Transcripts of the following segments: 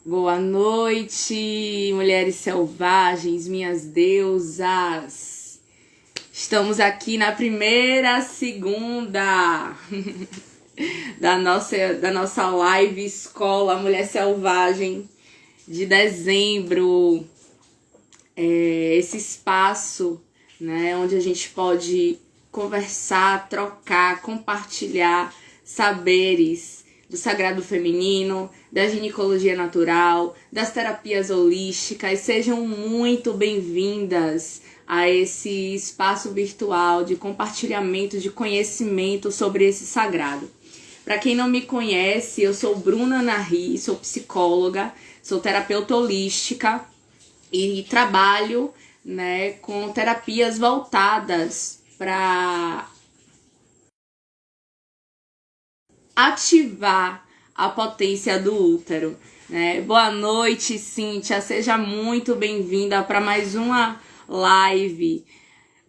Boa noite, mulheres selvagens, minhas deusas. Estamos aqui na primeira segunda da nossa live Escola Mulher Selvagem de dezembro. Esse espaço, né, onde a gente pode conversar, trocar, compartilhar saberes do sagrado feminino, da ginecologia natural, das terapias holísticas. Sejam muito bem-vindas a esse espaço virtual de compartilhamento de conhecimento sobre esse sagrado. Para quem não me conhece, eu sou Bruna Narri, sou psicóloga, sou terapeuta holística e trabalho, né, com terapias voltadas para ativar a potência do útero, né? Boa noite, Cíntia, seja muito bem-vinda para mais uma live.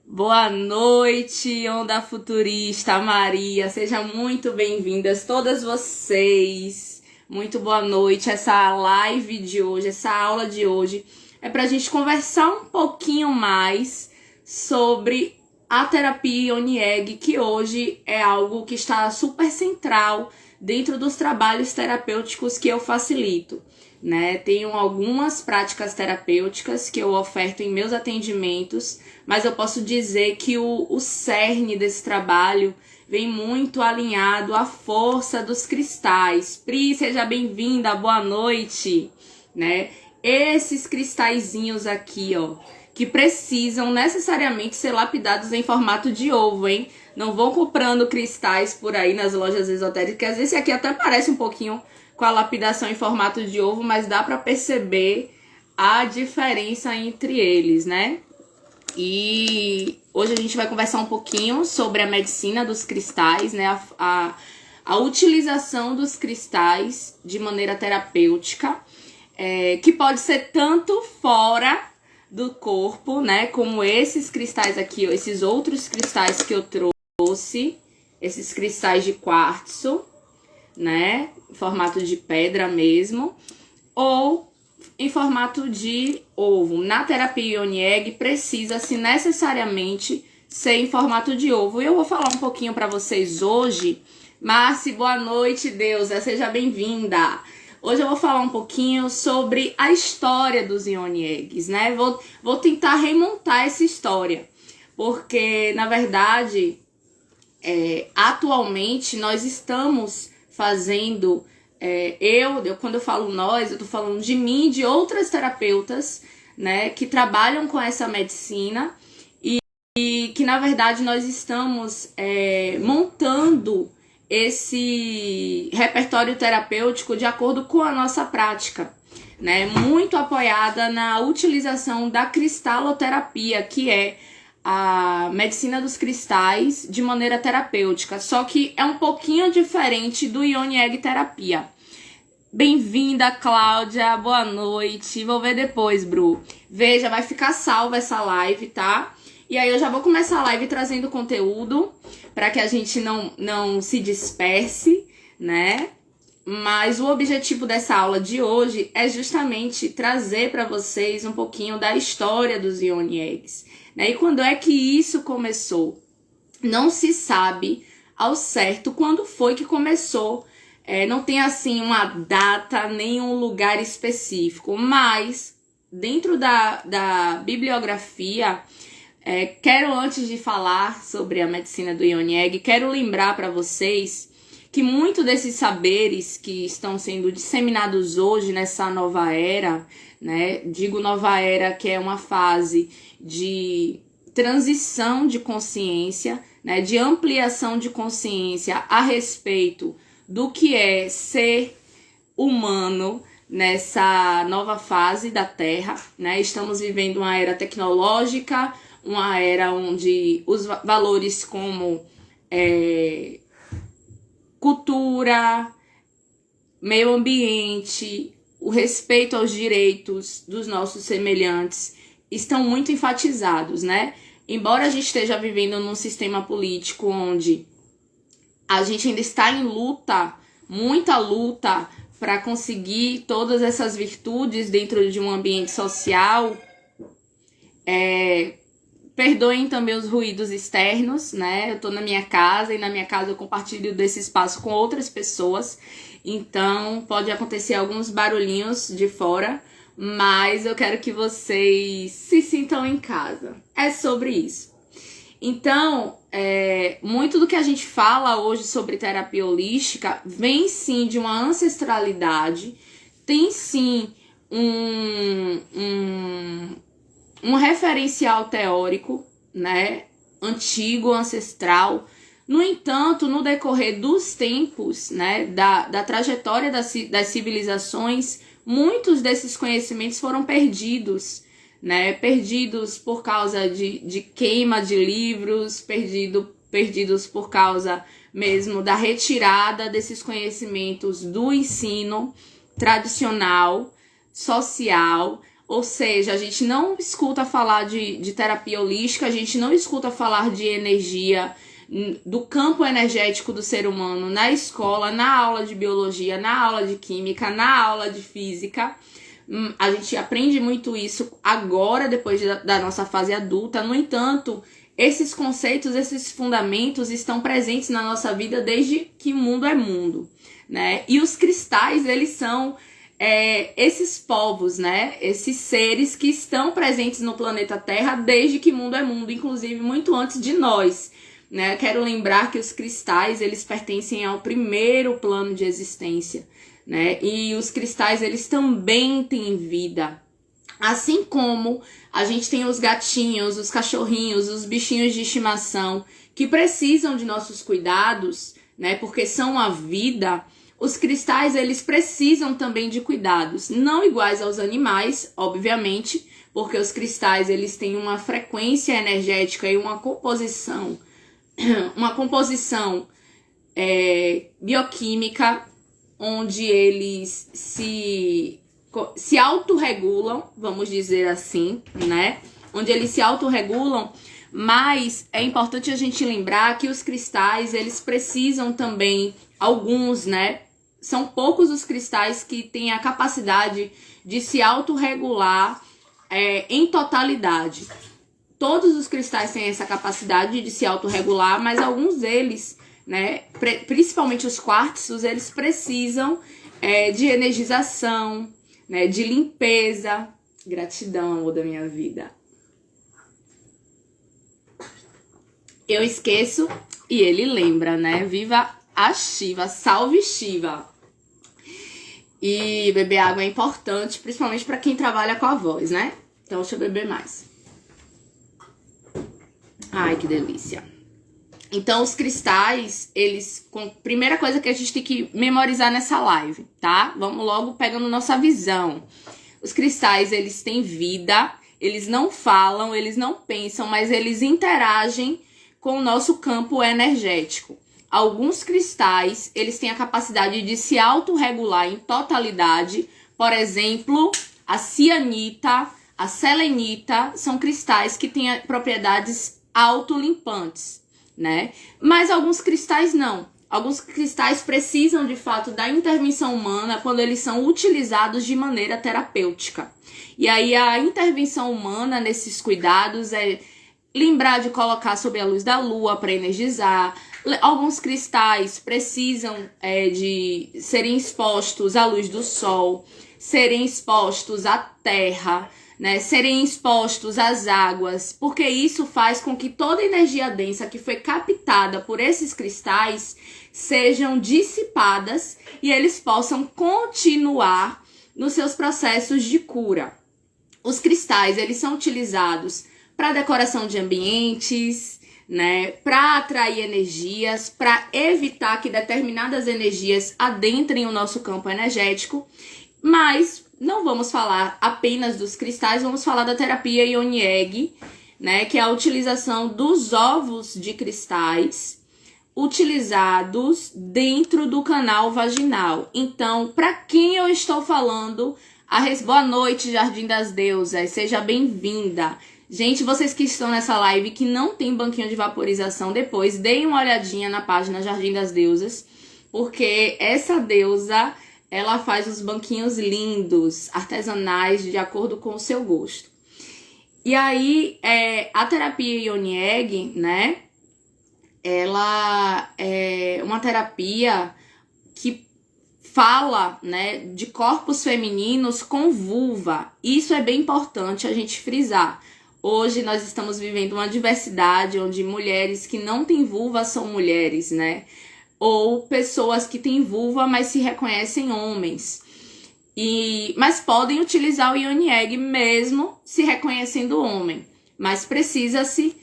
Boa noite, Onda Futurista, Maria, sejam muito bem-vindas todas vocês. Muito boa noite. Essa live de hoje, essa aula de hoje é para a gente conversar um pouquinho mais sobre a terapia Yoni Egg, que hoje é algo que está super central dentro dos trabalhos terapêuticos que eu facilito, né? Tenho algumas práticas terapêuticas que eu oferto em meus atendimentos, mas eu posso dizer que o cerne desse trabalho vem muito alinhado à força dos cristais. Pri, seja bem-vinda, boa noite, né? Esses cristalzinhos aqui, ó, que precisam necessariamente ser lapidados em formato de ovo, hein? Não vão comprando cristais por aí nas lojas esotéricas. Esse aqui até parece um pouquinho com a lapidação em formato de ovo, mas dá para perceber a diferença entre eles, né? E hoje a gente vai conversar um pouquinho sobre a medicina dos cristais, né? A utilização dos cristais de maneira terapêutica, que pode ser tanto fora do corpo, né, como esses cristais aqui, ó, esses outros cristais que eu trouxe, esses cristais de quartzo, né, em formato de pedra mesmo, ou em formato de ovo. Na terapia Yoni Egg precisa-se necessariamente ser em formato de ovo. E eu vou falar um pouquinho para vocês hoje. Marci, boa noite, deusa, seja bem-vinda. Hoje eu vou falar um pouquinho sobre a história dos Yoni Eggs, né? Vou tentar remontar essa história, porque, na verdade, atualmente nós estamos fazendo, quando eu falo nós, eu tô falando de mim e de outras terapeutas, né, que trabalham com essa medicina e que, na verdade, nós estamos montando esse repertório terapêutico de acordo com a nossa prática, né? Muito apoiada na utilização da cristaloterapia, que é a medicina dos cristais de maneira terapêutica, só que é um pouquinho diferente do Yoni Egg terapia. Bem-vinda, Cláudia, boa noite. Vou ver depois, Bru. Veja, vai ficar salva essa live, tá? E aí eu já vou começar a live trazendo conteúdo para que a gente não se disperse, né? Mas o objetivo dessa aula de hoje é justamente trazer para vocês um pouquinho da história dos Yoni Eggs, né? E quando é que isso começou? Não se sabe ao certo quando foi que começou. Não tem assim uma data nem um lugar específico, mas dentro da bibliografia, quero, antes de falar sobre a medicina do Yoni Egg, quero lembrar para vocês que muito desses saberes que estão sendo disseminados hoje nessa nova era, né? Digo nova era, que é uma fase de transição de consciência, né? De ampliação de consciência a respeito do que é ser humano nessa nova fase da Terra, né? Estamos vivendo uma era tecnológica, uma era onde os valores como cultura, meio ambiente, o respeito aos direitos dos nossos semelhantes estão muito enfatizados, né? Embora a gente esteja vivendo num sistema político onde a gente ainda está em luta, muita luta para conseguir todas essas virtudes dentro de um ambiente social, perdoem também os ruídos externos, né? Eu tô na minha casa e na minha casa eu compartilho desse espaço com outras pessoas, então pode acontecer alguns barulhinhos de fora, mas eu quero que vocês se sintam em casa. É sobre isso. Então, muito do que a gente fala hoje sobre terapia holística vem sim de uma ancestralidade, tem sim um referencial teórico, né, antigo, ancestral. No entanto, no decorrer dos tempos, né, da trajetória das civilizações, muitos desses conhecimentos foram perdidos, né, perdidos por causa de queima de livros, perdidos por causa mesmo da retirada desses conhecimentos do ensino tradicional, social. Ou seja, a gente não escuta falar de terapia holística, a gente não escuta falar de energia, do campo energético do ser humano na escola, na aula de biologia, na aula de química, na aula de física. A gente aprende muito isso agora, depois da nossa fase adulta. No entanto, esses conceitos, esses fundamentos estão presentes na nossa vida desde que mundo é mundo, né? E os cristais, eles são esses povos, né? Esses seres que estão presentes no planeta Terra desde que mundo é mundo, inclusive muito antes de nós, né? Quero lembrar que os cristais, eles pertencem ao primeiro plano de existência, né? E os cristais, eles também têm vida. Assim como a gente tem os gatinhos, os cachorrinhos, os bichinhos de estimação que precisam de nossos cuidados, né? Porque são a vida. Os cristais, eles precisam também de cuidados, não iguais aos animais, obviamente, porque os cristais, eles têm uma frequência energética e uma composição bioquímica, onde eles se autorregulam, vamos dizer assim, né? Onde eles se autorregulam, mas é importante a gente lembrar que os cristais, eles precisam também, alguns, né? São poucos os cristais que têm a capacidade de se autorregular em totalidade. Todos os cristais têm essa capacidade de se autorregular, mas alguns deles, né, principalmente os quartzos, eles precisam de energização, né, de limpeza. Gratidão, amor da minha vida. Eu esqueço e ele lembra, né? Viva a Shiva, salve Shiva. E beber água é importante, principalmente para quem trabalha com a voz, né? Então deixa eu beber mais. Ai, que delícia. Então, os cristais, primeira coisa que a gente tem que memorizar nessa live, tá? Vamos logo pegando nossa visão. Os cristais, eles têm vida, eles não falam, eles não pensam, mas eles interagem com o nosso campo energético. Alguns cristais, eles têm a capacidade de se autorregular em totalidade. Por exemplo, a cianita, a selenita, são cristais que têm propriedades autolimpantes, né? Mas alguns cristais não. Alguns cristais precisam, de fato, da intervenção humana quando eles são utilizados de maneira terapêutica. E aí a intervenção humana nesses cuidados é lembrar de colocar sob a luz da lua para energizar. Alguns cristais precisam de serem expostos à luz do sol, serem expostos à terra, né, serem expostos às águas, porque isso faz com que toda a energia densa que foi captada por esses cristais sejam dissipadas e eles possam continuar nos seus processos de cura. Os cristais, eles são utilizados para decoração de ambientes, né, para atrair energias, para evitar que determinadas energias adentrem o nosso campo energético, mas não vamos falar apenas dos cristais, vamos falar da terapia Yoni Egg, né, que é a utilização dos ovos de cristais utilizados dentro do canal vaginal. Então, para quem eu estou falando? Boa noite, Jardim das Deusas, seja bem-vinda. Gente, vocês que estão nessa live que não tem banquinho de vaporização, depois deem uma olhadinha na página Jardim das Deusas, porque essa deusa ela faz os banquinhos lindos, artesanais, de acordo com o seu gosto. E aí, a terapia Yoni Egg, né, ela é uma terapia que fala, né, de corpos femininos com vulva. Isso é bem importante a gente frisar. Hoje nós estamos vivendo uma diversidade onde mulheres que não têm vulva são mulheres, né? Ou pessoas que têm vulva, mas se reconhecem homens. Mas podem utilizar o Yoni Egg mesmo se reconhecendo homem. Mas precisa-se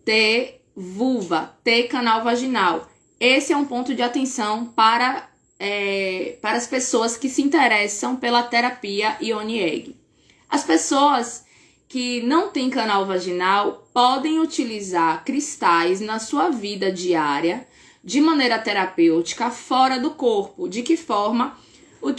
ter vulva, ter canal vaginal. Esse é um ponto de atenção para as pessoas que se interessam pela terapia Yoni Egg. As pessoas que não têm canal vaginal podem utilizar cristais na sua vida diária de maneira terapêutica fora do corpo. De que forma?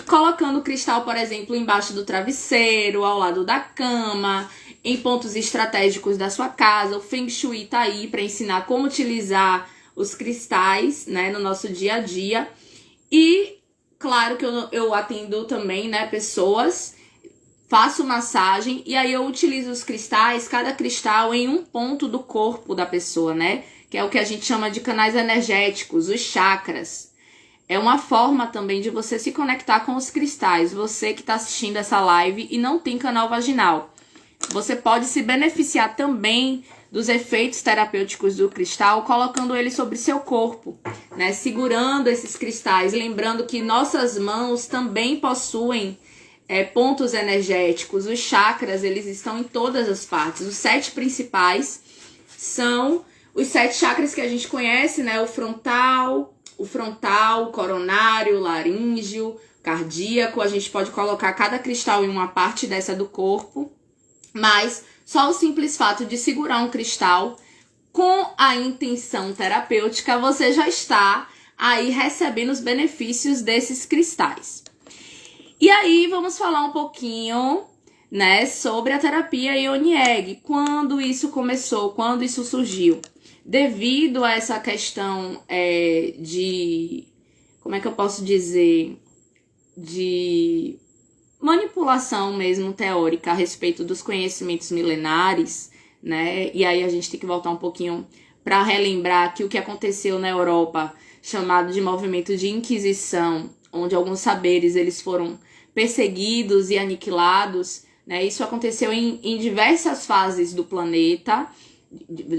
Colocando o cristal, por exemplo, embaixo do travesseiro, ao lado da cama, em pontos estratégicos da sua casa. O Feng Shui tá aí para ensinar como utilizar os cristais, né, no nosso dia a dia. E, claro que eu atendo também, né, pessoas, faço massagem e aí eu utilizo os cristais, cada cristal em um ponto do corpo da pessoa, né? Que é o que a gente chama de canais energéticos, os chakras. É uma forma também de você se conectar com os cristais. Você que está assistindo essa live e não tem canal vaginal, você pode se beneficiar também dos efeitos terapêuticos do cristal, colocando ele sobre seu corpo, né? Segurando esses cristais, lembrando que nossas mãos também possuem pontos energéticos. Os chakras, eles estão em todas as partes. Os 7 principais são os 7 chakras que a gente conhece, né? O frontal, o coronário, o laríngeo, cardíaco. A gente pode colocar cada cristal em uma parte dessa do corpo, mas só o simples fato de segurar um cristal com a intenção terapêutica, você já está aí recebendo os benefícios desses cristais. E aí, vamos falar um pouquinho, né, sobre a terapia Yoni Egg. Quando isso começou, quando isso surgiu? Devido a essa questão como é que eu posso dizer, de manipulação mesmo teórica a respeito dos conhecimentos milenares, né? E aí a gente tem que voltar um pouquinho para relembrar que o que aconteceu na Europa, chamado de movimento de Inquisição, onde alguns saberes eles foram perseguidos e aniquilados, né? Isso aconteceu em diversas fases do planeta,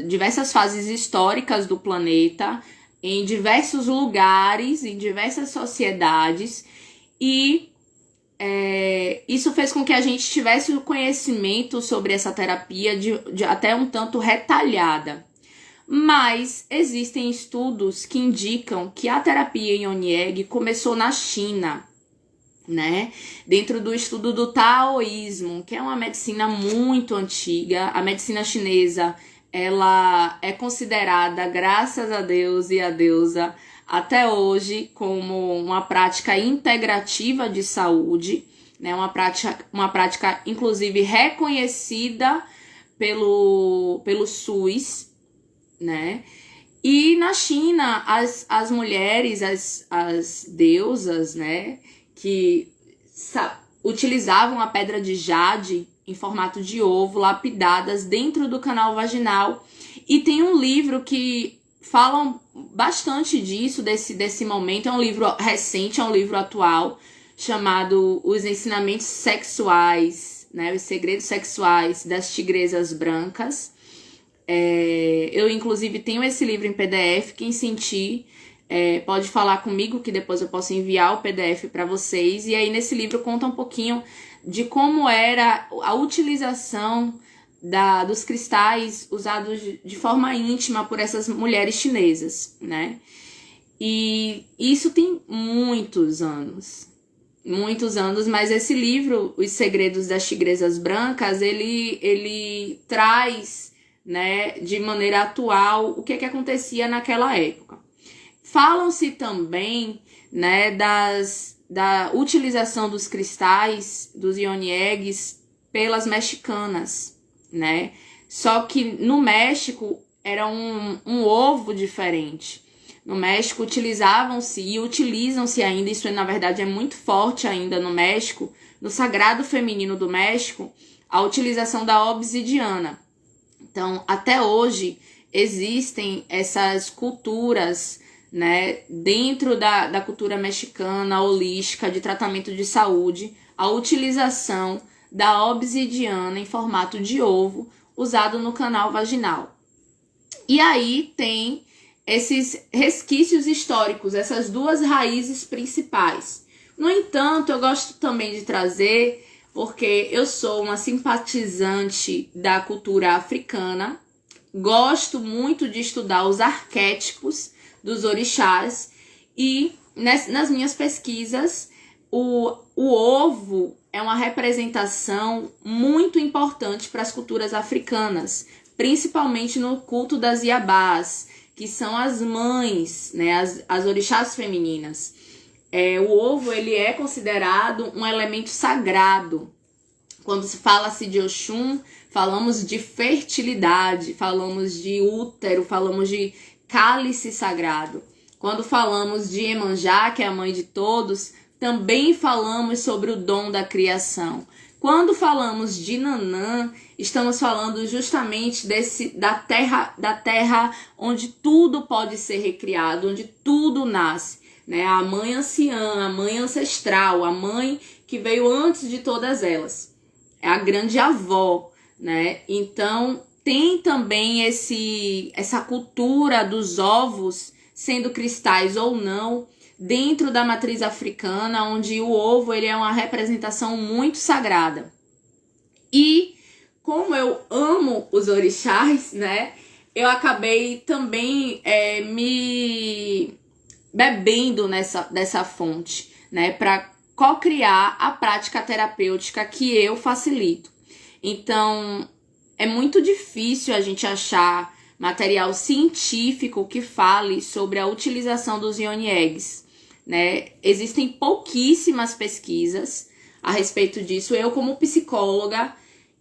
diversas fases históricas do planeta, em diversos lugares, em diversas sociedades, e isso fez com que a gente tivesse o conhecimento sobre essa terapia de até um tanto retalhada. Mas existem estudos que indicam que a terapia Yoni Egg começou na China, né? Dentro do estudo do taoísmo, que é uma medicina muito antiga. A medicina chinesa, ela é considerada, graças a Deus e a deusa, até hoje como uma prática integrativa de saúde, né? Uma prática inclusive reconhecida pelo SUS, né? E na China, as mulheres, as deusas, né, que utilizavam a pedra de jade em formato de ovo, lapidadas dentro do canal vaginal. E tem um livro que fala bastante disso, desse momento. É um livro recente, é um livro atual, chamado Os Ensinamentos Sexuais, né, Os Segredos Sexuais das Tigresas Brancas. Eu, inclusive, tenho esse livro em PDF. Quem sentir, pode falar comigo, que depois eu posso enviar o PDF para vocês. E aí, nesse livro, conta um pouquinho de como era a utilização dos cristais usados de forma íntima por essas mulheres chinesas, né? E isso tem muitos anos, mas esse livro, Os Segredos das Tigresas Brancas, ele traz, né, de maneira atual o que acontecia naquela época. Falam-se também, né, da utilização dos cristais, dos Yoni Eggs, pelas mexicanas, né? Só que no México era um ovo diferente. no México utilizavam-se e utilizam-se ainda, isso na verdade é muito forte ainda no México, no sagrado feminino do México, a utilização da obsidiana. Então, até hoje, existem essas culturas, né, dentro da cultura mexicana, holística, de tratamento de saúde, a utilização da obsidiana em formato de ovo, usado no canal vaginal. E aí tem esses resquícios históricos, essas duas raízes principais. No entanto, eu gosto também de trazer, porque eu sou uma simpatizante da cultura africana, gosto muito de estudar os arquétipos dos orixás e nas minhas pesquisas o ovo é uma representação muito importante para as culturas africanas, principalmente no culto das Iabás, que são as mães, né, as orixás femininas. O ovo ele é considerado um elemento sagrado. Quando se fala-se de Oxum, falamos de fertilidade, falamos de útero, falamos de cálice sagrado. Quando falamos de Iemanjá, que é a mãe de todos, também falamos sobre o dom da criação. Quando falamos de Nanã, estamos falando justamente da terra onde tudo pode ser recriado, onde tudo nasce, né? A mãe anciã, a mãe ancestral, a mãe que veio antes de todas elas. É a grande avó, né? Então, tem também essa cultura dos ovos, sendo cristais ou não, dentro da matriz africana, onde o ovo ele é uma representação muito sagrada. E como eu amo os orixás, né, eu acabei também me bebendo dessa fonte, né, para co-criar a prática terapêutica que eu facilito. Então, é muito difícil a gente achar material científico que fale sobre a utilização dos Yoni Eggs, né? Existem pouquíssimas pesquisas a respeito disso. Eu, como psicóloga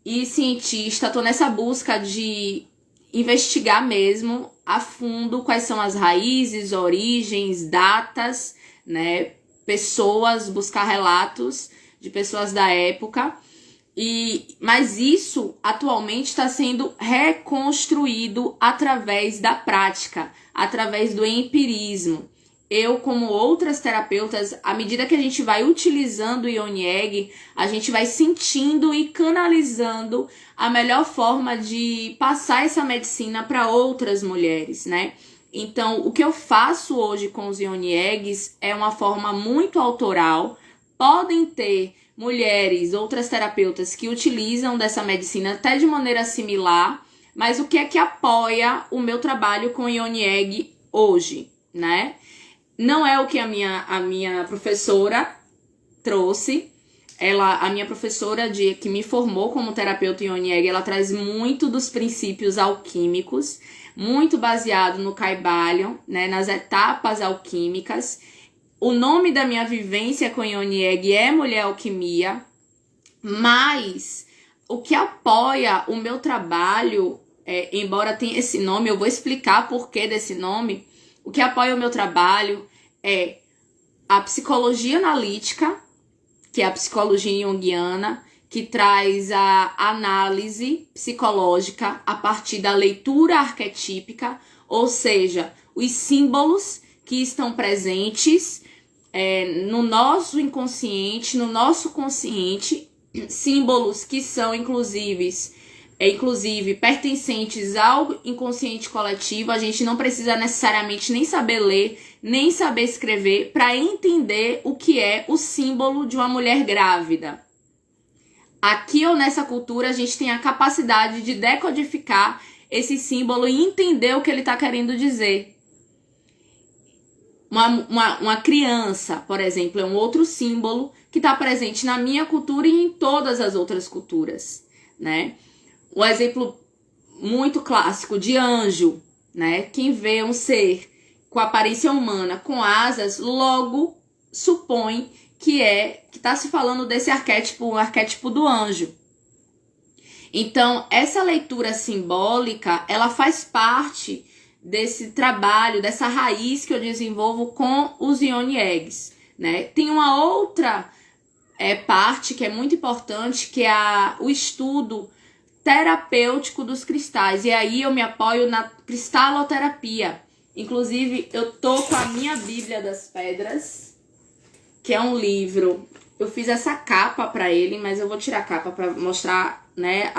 e cientista, estou nessa busca de investigar mesmo a fundo quais são as raízes, origens, datas, né? Pessoas, buscar relatos de pessoas da época. Mas isso atualmente está sendo reconstruído através da prática, através do empirismo. Eu, como outras terapeutas, à medida que a gente vai utilizando o Yoni Egg, a gente vai sentindo e canalizando a melhor forma de passar essa medicina para outras mulheres, né? Então, o que eu faço hoje com os Yoni Eggs é uma forma muito autoral. Podem ter mulheres, outras terapeutas que utilizam dessa medicina até de maneira similar, mas o que é que apoia o meu trabalho com Yoni Egg hoje, né? Não é o que a minha professora trouxe. A minha professora que me formou como terapeuta Yoni Egg, ela traz muito dos princípios alquímicos, muito baseado no Kybalion, né, nas etapas alquímicas. O nome da minha vivência com Yoni Egg é Mulher Alquimia, mas o que apoia o meu trabalho, embora tenha esse nome, eu vou explicar por que desse nome. O que apoia o meu trabalho é a psicologia analítica, que é a psicologia junguiana, que traz a análise psicológica a partir da leitura arquetípica, ou seja, os símbolos que estão presentes no nosso inconsciente, no nosso consciente, símbolos que são inclusive pertencentes ao inconsciente coletivo. A gente não precisa necessariamente nem saber ler, nem saber escrever para entender o que é o símbolo de uma mulher grávida. Aqui ou nessa cultura a gente tem a capacidade de decodificar esse símbolo e entender o que ele está querendo dizer. Uma criança, por exemplo, é um outro símbolo que está presente na minha cultura e em todas as outras culturas, né? Um exemplo muito clássico de anjo, né? Quem vê um ser com aparência humana, com asas, logo supõe que está se falando desse arquétipo, o arquétipo do anjo. Então, essa leitura simbólica, ela faz parte desse trabalho, dessa raiz que eu desenvolvo com os Ioni Eggs, né? Tem uma outra parte que é muito importante, que é o estudo terapêutico dos cristais. E aí eu me apoio na cristaloterapia. Inclusive, eu tô com a minha Bíblia das Pedras, que é um livro. Eu fiz essa capa para ele, mas eu vou tirar a capa para mostrar, né,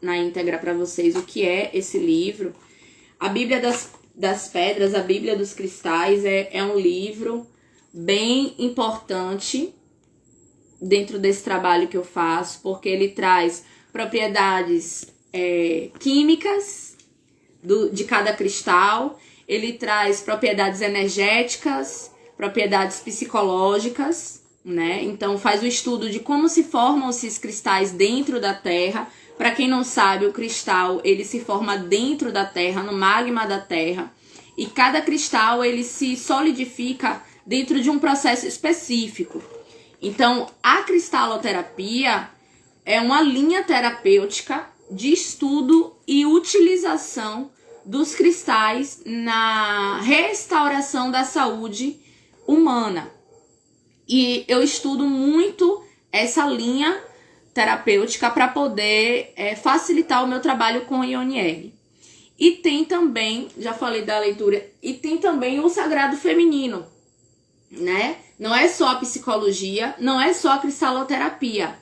na íntegra para vocês o que é esse livro. A Bíblia das Pedras, a Bíblia dos Cristais, é um livro bem importante dentro desse trabalho que eu faço, porque ele traz propriedades químicas de cada cristal, ele traz propriedades energéticas, propriedades psicológicas, né? Então faz o estudo de como se formam esses cristais dentro da Terra. Para quem não sabe, o cristal ele se forma dentro da Terra, no magma da Terra, e cada cristal ele se solidifica dentro de um processo específico. Então a cristaloterapia é uma linha terapêutica de estudo e utilização dos cristais na restauração da saúde humana. E eu estudo muito essa linha terapêutica para poder facilitar o meu trabalho com o Ioni Egg. E tem também, já falei da leitura, e tem também o sagrado feminino, né? Não é só a psicologia, não é só a cristaloterapia.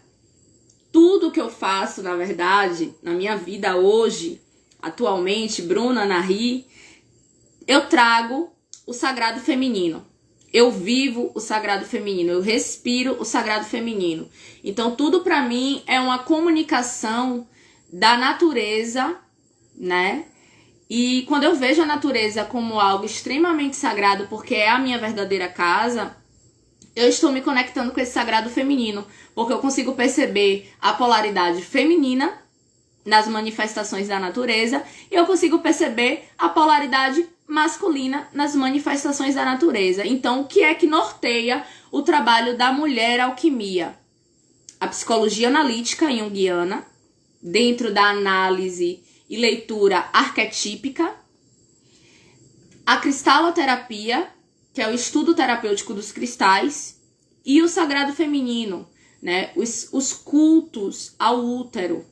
Tudo que eu faço, na verdade, na minha vida hoje, atualmente, Bruna Nahri, eu trago o sagrado feminino. Eu vivo o sagrado feminino, eu respiro o sagrado feminino. Então, tudo para mim é uma comunicação da natureza, né? E quando eu vejo a natureza como algo extremamente sagrado, porque é a minha verdadeira casa, eu estou me conectando com esse sagrado feminino, porque eu consigo perceber a polaridade feminina nas manifestações da natureza e eu consigo perceber a polaridade masculina nas manifestações da natureza. Então, o que é que norteia o trabalho da mulher alquimia? A psicologia analítica junguiana, dentro da análise e leitura arquetípica, a cristaloterapia, que é o estudo terapêutico dos cristais, e o sagrado feminino, né? Os cultos ao útero,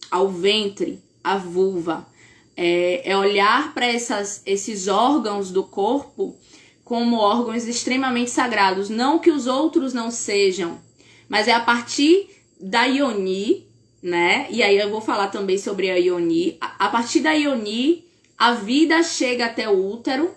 ao ventre, à vulva. É olhar para esses órgãos do corpo como órgãos extremamente sagrados. Não que os outros não sejam, mas é a partir da Ioni, né? E aí eu vou falar também sobre a Ioni. A partir da Ioni, a vida chega até o útero,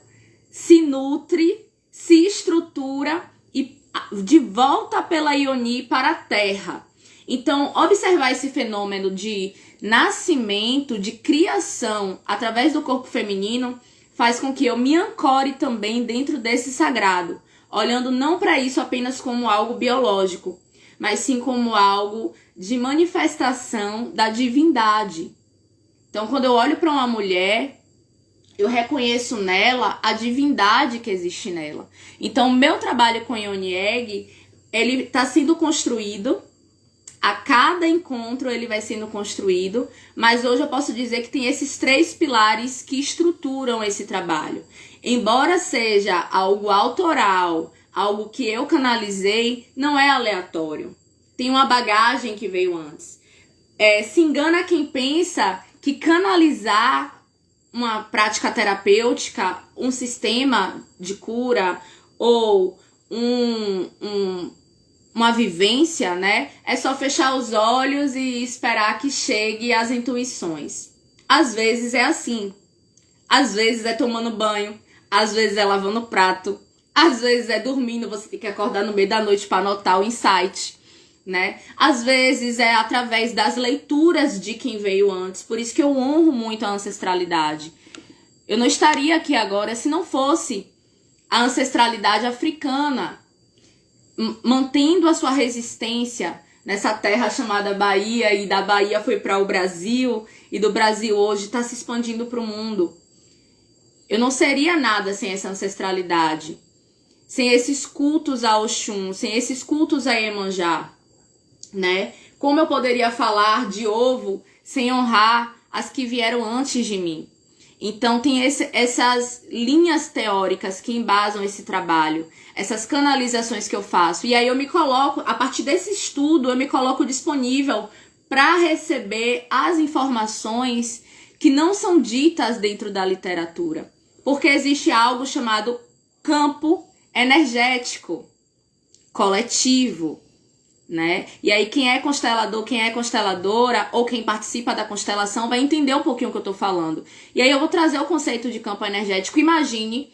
se nutre, se estrutura e de volta pela Ioni para a Terra. Então, observar esse fenômeno de nascimento, de criação através do corpo feminino faz com que eu me ancore também dentro desse sagrado, olhando não para isso apenas como algo biológico, mas sim como algo de manifestação da divindade. Então, quando eu olho para uma mulher, eu reconheço nela a divindade que existe nela. Então, o meu trabalho com Ioni Egg, ele está sendo construído. A cada encontro ele vai sendo construído, mas hoje eu posso dizer que tem esses 3 pilares que estruturam esse trabalho. Embora seja algo autoral, algo que eu canalizei, não é aleatório. Tem uma bagagem que veio antes. Se engana quem pensa que canalizar uma prática terapêutica, um sistema de cura ou uma vivência, né? É só fechar os olhos e esperar que chegue as intuições. Às vezes é assim. Às vezes é tomando banho. Às vezes é lavando prato. Às vezes é dormindo. Você tem que acordar no meio da noite para anotar o insight, né? Às vezes é através das leituras de quem veio antes. Por isso que eu honro muito a ancestralidade. Eu não estaria aqui agora se não fosse a ancestralidade africana mantendo a sua resistência nessa terra chamada Bahia, e da Bahia foi para o Brasil, e do Brasil hoje está se expandindo para o mundo. Eu não seria nada sem essa ancestralidade, sem esses cultos a Oxum, sem esses cultos a Iemanjá, né? Como eu poderia falar de ovo sem honrar as que vieram antes de mim? Então tem essas linhas teóricas que embasam esse trabalho, essas canalizações que eu faço. E aí eu me coloco, a partir desse estudo, eu me coloco disponível para receber as informações que não são ditas dentro da literatura. Porque existe algo chamado campo energético coletivo, né? E aí quem é constelador, quem é consteladora ou quem participa da constelação vai entender um pouquinho o que eu tô falando. E aí eu vou trazer o conceito de campo energético. Imagine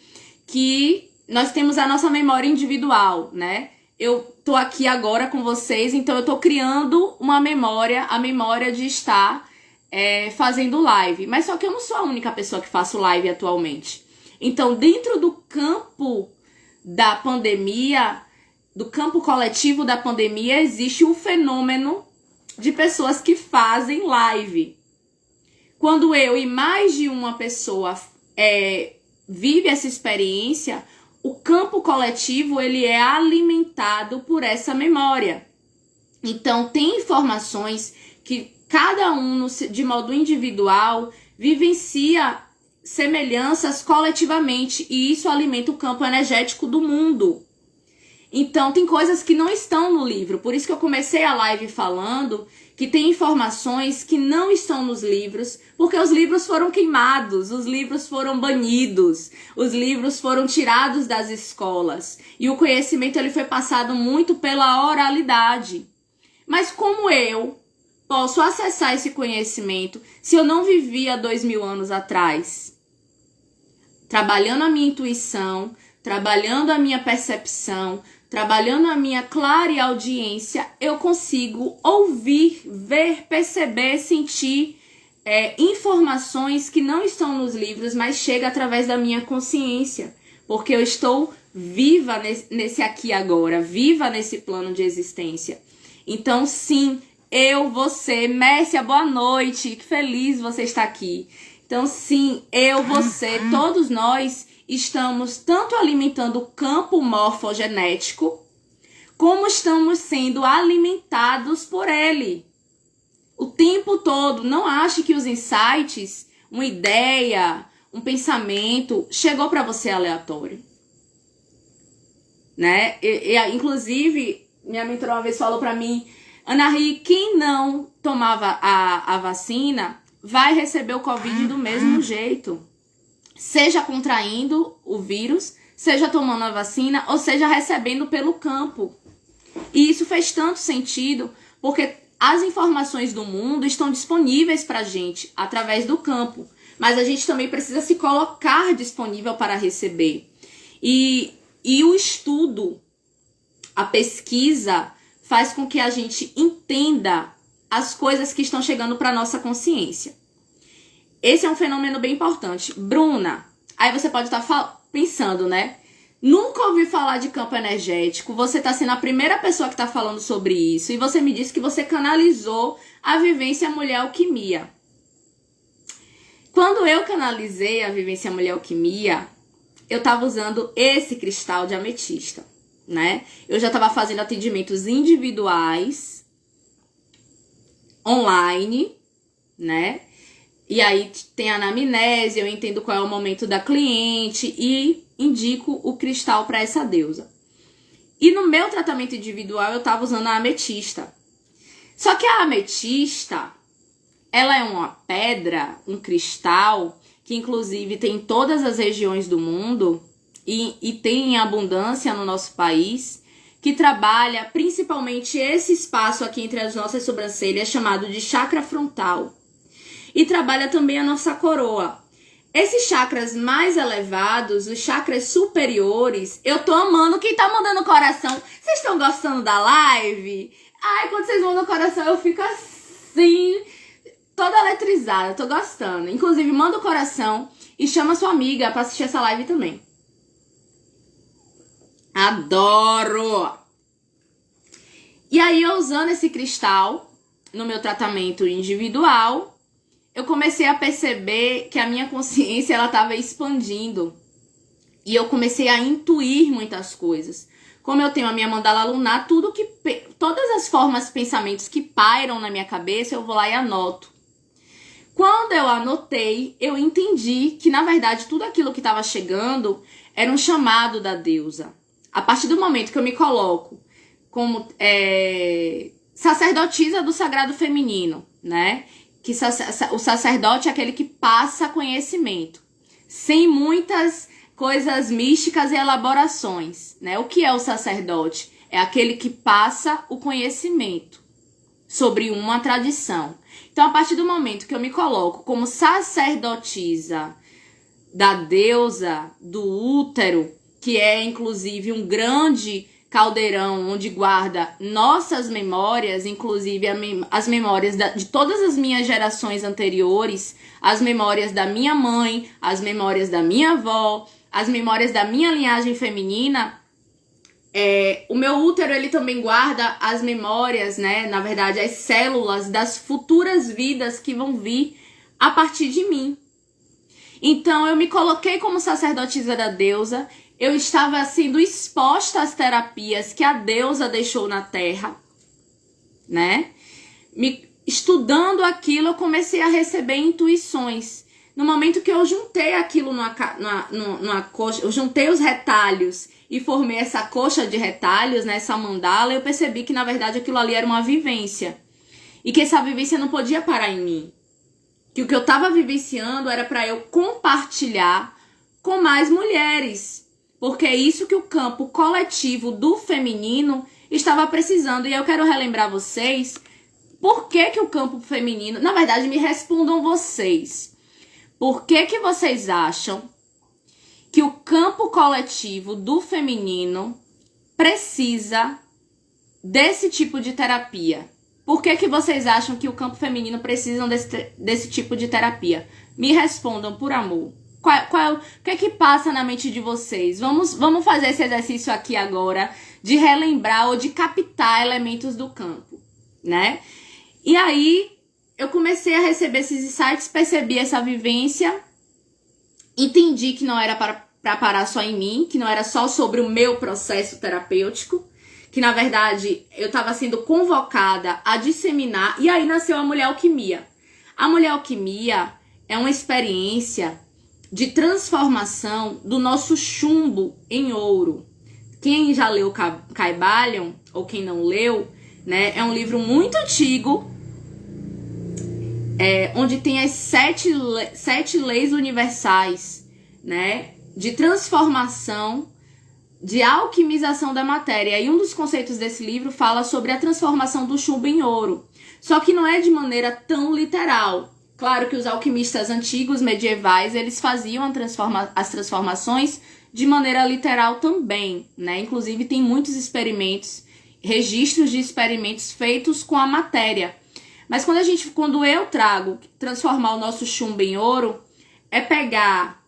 que nós temos a nossa memória individual, né? Eu tô aqui agora com vocês, então eu tô criando uma memória, a memória de estar fazendo live. Mas só que eu não sou a única pessoa que faço live atualmente. Então, dentro do campo da pandemia, do campo coletivo da pandemia, existe um fenômeno de pessoas que fazem live. Quando eu e mais de uma pessoa vive essa experiência, o campo coletivo ele é alimentado por essa memória. Então, tem informações que cada um, de modo individual, vivencia semelhanças coletivamente, e isso alimenta o campo energético do mundo. Então, tem coisas que não estão no livro. Por isso que eu comecei a live falando que tem informações que não estão nos livros, porque os livros foram queimados, os livros foram banidos, os livros foram tirados das escolas. E o conhecimento ele foi passado muito pela oralidade. Mas como eu posso acessar esse conhecimento se eu não vivia 2000 anos atrás? Trabalhando a minha intuição, trabalhando a minha percepção, trabalhando a minha clareaudiência, eu consigo ouvir, ver, perceber, sentir informações que não estão nos livros, mas chega através da minha consciência, porque eu estou viva nesse aqui e agora, viva nesse plano de existência. Então, sim, eu, você, Mércia, boa noite, que feliz você estar aqui. Então, sim, eu, você, todos nós estamos tanto alimentando o campo morfogenético, como estamos sendo alimentados por ele. O tempo todo. Não ache que os insights, uma ideia, um pensamento, chegou para você aleatório. Né? Inclusive, minha mentora uma vez falou para mim, Ana Ri, quem não tomava a vacina vai receber o Covid do mesmo jeito. Seja contraindo o vírus, seja tomando a vacina, ou seja recebendo pelo campo. E isso fez tanto sentido, porque as informações do mundo estão disponíveis para a gente através do campo. Mas a gente também precisa se colocar disponível para receber. E o estudo, a pesquisa, faz com que a gente entenda as coisas que estão chegando para a nossa consciência. Esse é um fenômeno bem importante. Bruna, aí você pode estar pensando, né? Nunca ouvi falar de campo energético, você está sendo a primeira pessoa que está falando sobre isso, e você me disse que você canalizou a vivência mulher alquimia. Quando eu canalizei a vivência mulher alquimia, eu estava usando esse cristal de ametista, né? Eu já estava fazendo atendimentos individuais, online, né? E aí tem a anamnese, eu entendo qual é o momento da cliente e indico o cristal para essa deusa. E no meu tratamento individual eu estava usando a ametista. Só que a ametista, ela é uma pedra, um cristal, que inclusive tem em todas as regiões do mundo e tem em abundância no nosso país, que trabalha principalmente esse espaço aqui entre as nossas sobrancelhas, chamado de chakra frontal. E trabalha também a nossa coroa. Esses chakras mais elevados, os chakras superiores, eu tô amando. Quem tá mandando coração? Vocês estão gostando da live? Ai, quando vocês mandam coração, eu fico assim, toda eletrizada. Tô gostando. Inclusive, manda o coração e chama sua amiga pra assistir essa live também. Adoro! E aí, eu usando esse cristal no meu tratamento individual, eu comecei a perceber que a minha consciência ela estava expandindo. E eu comecei a intuir muitas coisas. Como eu tenho a minha mandala lunar, todas as formas, pensamentos que pairam na minha cabeça, eu vou lá e anoto. Quando eu anotei, eu entendi que, na verdade, tudo aquilo que estava chegando era um chamado da deusa. A partir do momento que eu me coloco como sacerdotisa do sagrado feminino, né? Que o sacerdote é aquele que passa conhecimento, sem muitas coisas místicas e elaborações, né? O que é o sacerdote? É aquele que passa o conhecimento sobre uma tradição. Então, a partir do momento que eu me coloco como sacerdotisa da deusa do útero, que é inclusive um grande caldeirão onde guarda nossas memórias, inclusive as memórias de todas as minhas gerações anteriores, as memórias da minha mãe, as memórias da minha avó, as memórias da minha linhagem feminina. O meu útero, ele também guarda as memórias, né? Na verdade, as células das futuras vidas que vão vir a partir de mim. Então, eu me coloquei como sacerdotisa da deusa. Eu estava sendo exposta às terapias que a deusa deixou na Terra, né? Estudando aquilo, eu comecei a receber intuições. No momento que eu juntei aquilo numa coxa, eu juntei os retalhos e formei essa coxa de retalhos, né, essa mandala, eu percebi que, na verdade, aquilo ali era uma vivência. E que essa vivência não podia parar em mim. Que o que eu estava vivenciando era para eu compartilhar com mais mulheres. Porque é isso que o campo coletivo do feminino estava precisando. E eu quero relembrar vocês por que o campo feminino... Na verdade, me respondam vocês. Por que vocês acham que o campo coletivo do feminino precisa desse tipo de terapia? Por que vocês acham que o campo feminino precisa desse tipo de terapia? Me respondam, por amor. O que é que passa na mente de vocês? Vamos fazer esse exercício aqui agora de relembrar ou de captar elementos do campo, né? E aí eu comecei a receber esses insights, percebi essa vivência, entendi que não era para parar só em mim, que não era só sobre o meu processo terapêutico, que na verdade eu estava sendo convocada a disseminar, e aí nasceu a Mulher Alquimia. A Mulher Alquimia é uma experiência de transformação do nosso chumbo em ouro. Quem já leu Kybalion, ou quem não leu, né, é um livro muito antigo, onde tem as sete leis universais, né, de transformação, de alquimização da matéria. E um dos conceitos desse livro fala sobre a transformação do chumbo em ouro. Só que não é de maneira tão literal. Claro que os alquimistas antigos, medievais, eles faziam as transformações de maneira literal também, né? Inclusive tem muitos experimentos, registros de experimentos feitos com a matéria. Mas quando eu trago transformar o nosso chumbo em ouro, é pegar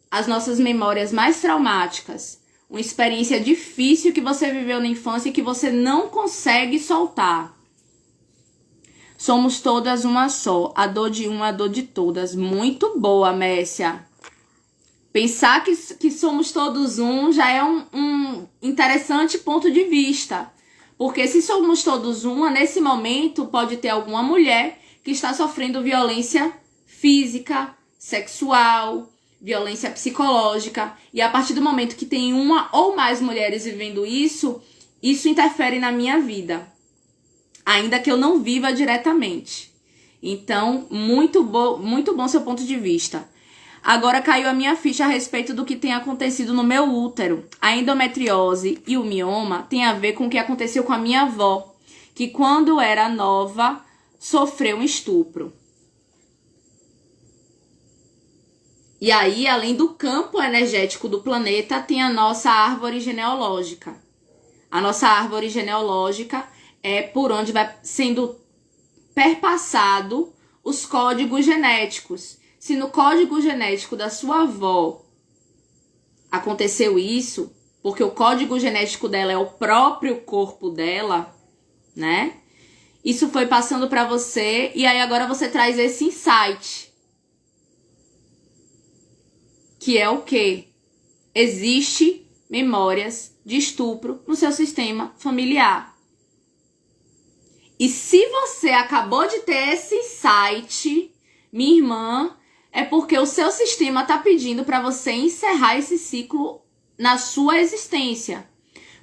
as nossas memórias mais traumáticas, uma experiência difícil que você viveu na infância e que você não consegue soltar. Somos todas uma só, a dor de uma, a dor de todas. Muito boa, Messia. Pensar que somos todos um já é um interessante ponto de vista. Porque se somos todos uma, nesse momento pode ter alguma mulher que está sofrendo violência física, sexual, violência psicológica. E a partir do momento que tem uma ou mais mulheres vivendo isso, isso interfere na minha vida. Ainda que eu não viva diretamente. Então, muito bom seu ponto de vista. Agora caiu a minha ficha a respeito do que tem acontecido no meu útero. A endometriose e o mioma tem a ver com o que aconteceu com a minha avó, que quando era nova sofreu um estupro. E aí, além do campo energético do planeta, tem a nossa árvore genealógica. A nossa árvore genealógica é por onde vai sendo perpassado os códigos genéticos. Se no código genético da sua avó aconteceu isso, porque o código genético dela é o próprio corpo dela, né? Isso foi passando para você e aí agora você traz esse insight. Que é o quê? Existe memórias de estupro no seu sistema familiar. E se você acabou de ter esse insight, minha irmã, é porque o seu sistema está pedindo para você encerrar esse ciclo na sua existência.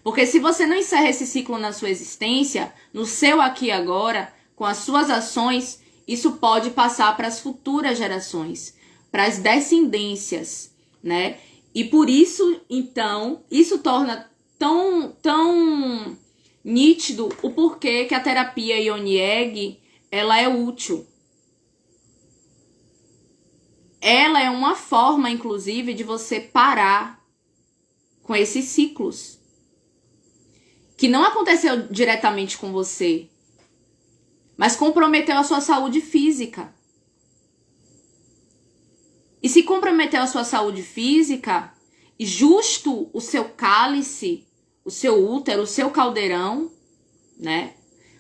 Porque se você não encerra esse ciclo na sua existência, no seu aqui e agora, com as suas ações, isso pode passar para as futuras gerações, para as descendências, né? E por isso, então, isso torna tão nítido o porquê que a terapia Yoni Egg, ela é útil. Ela é uma forma, inclusive, de você parar com esses ciclos. Que não aconteceu diretamente com você, mas comprometeu a sua saúde física. E se comprometeu a sua saúde física, e justo o seu cálice, o seu útero, o seu caldeirão, né?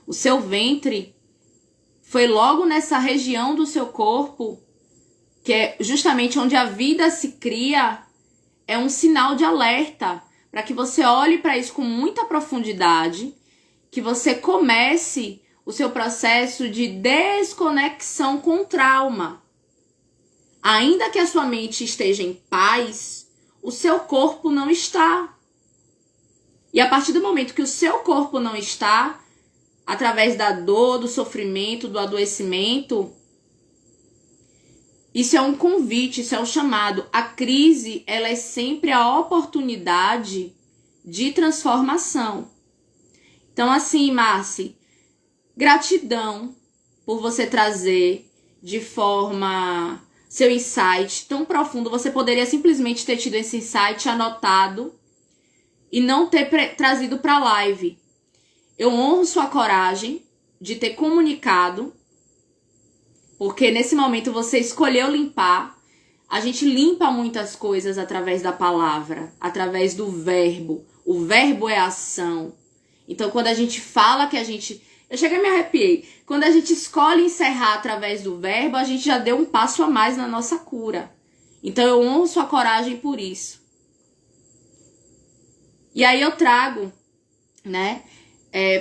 O seu ventre, foi logo nessa região do seu corpo, que é justamente onde a vida se cria, é um sinal de alerta, para que você olhe para isso com muita profundidade, que você comece o seu processo de desconexão com o trauma. Ainda que a sua mente esteja em paz, o seu corpo não está. E a partir do momento que o seu corpo não está, através da dor, do sofrimento, do adoecimento, isso é um convite, isso é um chamado. A crise, ela é sempre a oportunidade de transformação. Então, assim, Marci, gratidão por você trazer de forma seu insight tão profundo. Você poderia simplesmente ter tido esse insight anotado e não ter trazido para a live. Eu honro sua coragem de ter comunicado, porque nesse momento você escolheu limpar. A gente limpa muitas coisas através da palavra, através do verbo. O verbo é ação. Então, quando a gente fala que a gente... Eu cheguei e me arrepiei. Quando a gente escolhe encerrar através do verbo, a gente já deu um passo a mais na nossa cura. Então, eu honro sua coragem por isso. E aí eu trago, né,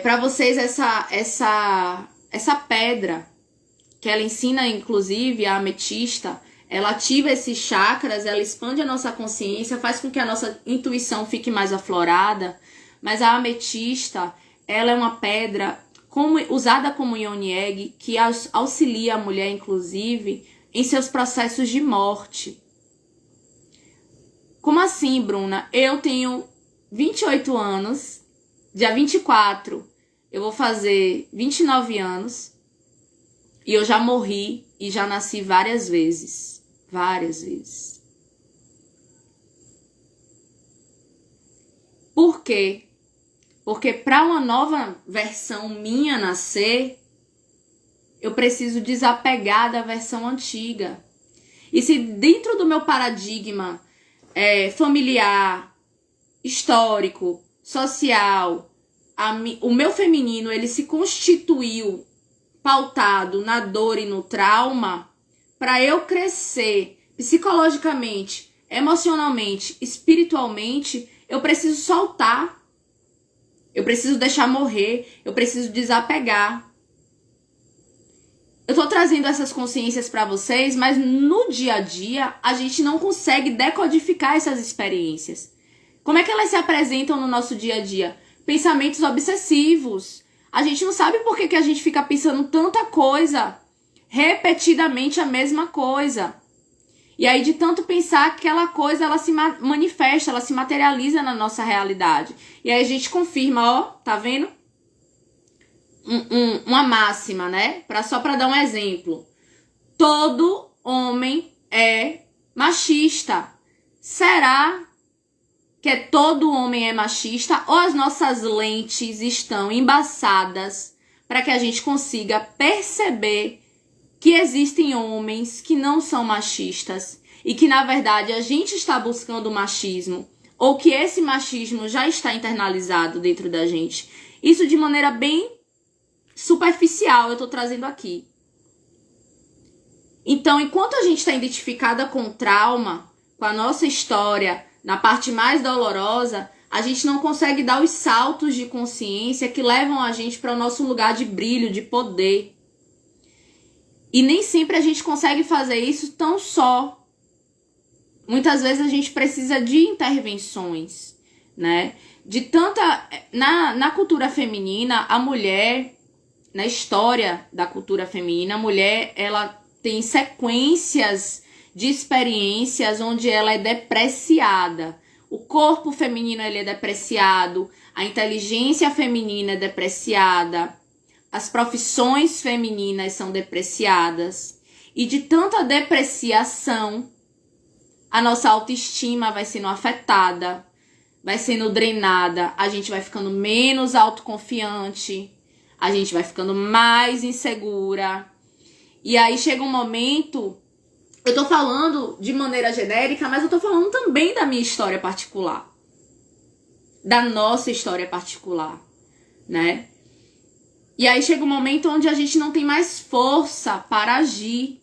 para vocês essa pedra, que ela ensina, inclusive, a ametista. Ela ativa esses chakras, ela expande a nossa consciência, faz com que a nossa intuição fique mais aflorada. Mas a ametista, ela é uma pedra usada como Yoni Egg, que auxilia a mulher, inclusive, em seus processos de morte. Como assim, Bruna? Eu tenho 28 anos, dia 24 eu vou fazer 29 anos, e eu já morri e já nasci várias vezes. Várias vezes. Por quê? Porque para uma nova versão minha nascer, eu preciso desapegar da versão antiga. E se dentro do meu paradigma familiar, histórico, social, o meu feminino ele se constituiu pautado na dor e no trauma, para eu crescer psicologicamente, emocionalmente, espiritualmente, eu preciso soltar. Eu preciso deixar morrer, eu preciso desapegar. Eu tô trazendo essas consciências para vocês, mas no dia a dia a gente não consegue decodificar essas experiências. Como é que elas se apresentam no nosso dia a dia? Pensamentos obsessivos. A gente não sabe por que a gente fica pensando tanta coisa, repetidamente a mesma coisa. E aí, de tanto pensar, aquela coisa, ela se manifesta, ela se materializa na nossa realidade. E aí a gente confirma, ó, tá vendo? Uma máxima, né? Só para dar um exemplo. Todo homem é machista. Será que todo homem é machista? Ou as nossas lentes estão embaçadas para que a gente consiga perceber que existem homens que não são machistas e que, na verdade, a gente está buscando o machismo, ou que esse machismo já está internalizado dentro da gente. Isso de maneira bem superficial eu estou trazendo aqui. Então, enquanto a gente está identificada com o trauma, com a nossa história, na parte mais dolorosa, a gente não consegue dar os saltos de consciência que levam a gente para o nosso lugar de brilho, de poder. E nem sempre a gente consegue fazer isso tão só. Muitas vezes a gente precisa de intervenções, né? De tanta... Na cultura feminina, a mulher, na história da cultura feminina, a mulher, ela tem sequências de experiências onde ela é depreciada. O corpo feminino, ele é depreciado, a inteligência feminina é depreciada, as profissões femininas são depreciadas. E de tanta depreciação, a nossa autoestima vai sendo afetada, vai sendo drenada, a gente vai ficando menos autoconfiante, a gente vai ficando mais insegura. E aí chega um momento, eu tô falando de maneira genérica, mas eu tô falando também da minha história particular. Da nossa história particular, né? E aí chega um momento onde a gente não tem mais força para agir.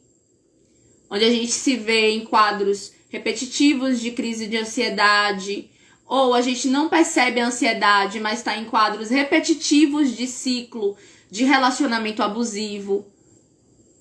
Onde a gente se vê em quadros repetitivos de crise de ansiedade, ou a gente não percebe a ansiedade, mas está em quadros repetitivos de ciclo de relacionamento abusivo,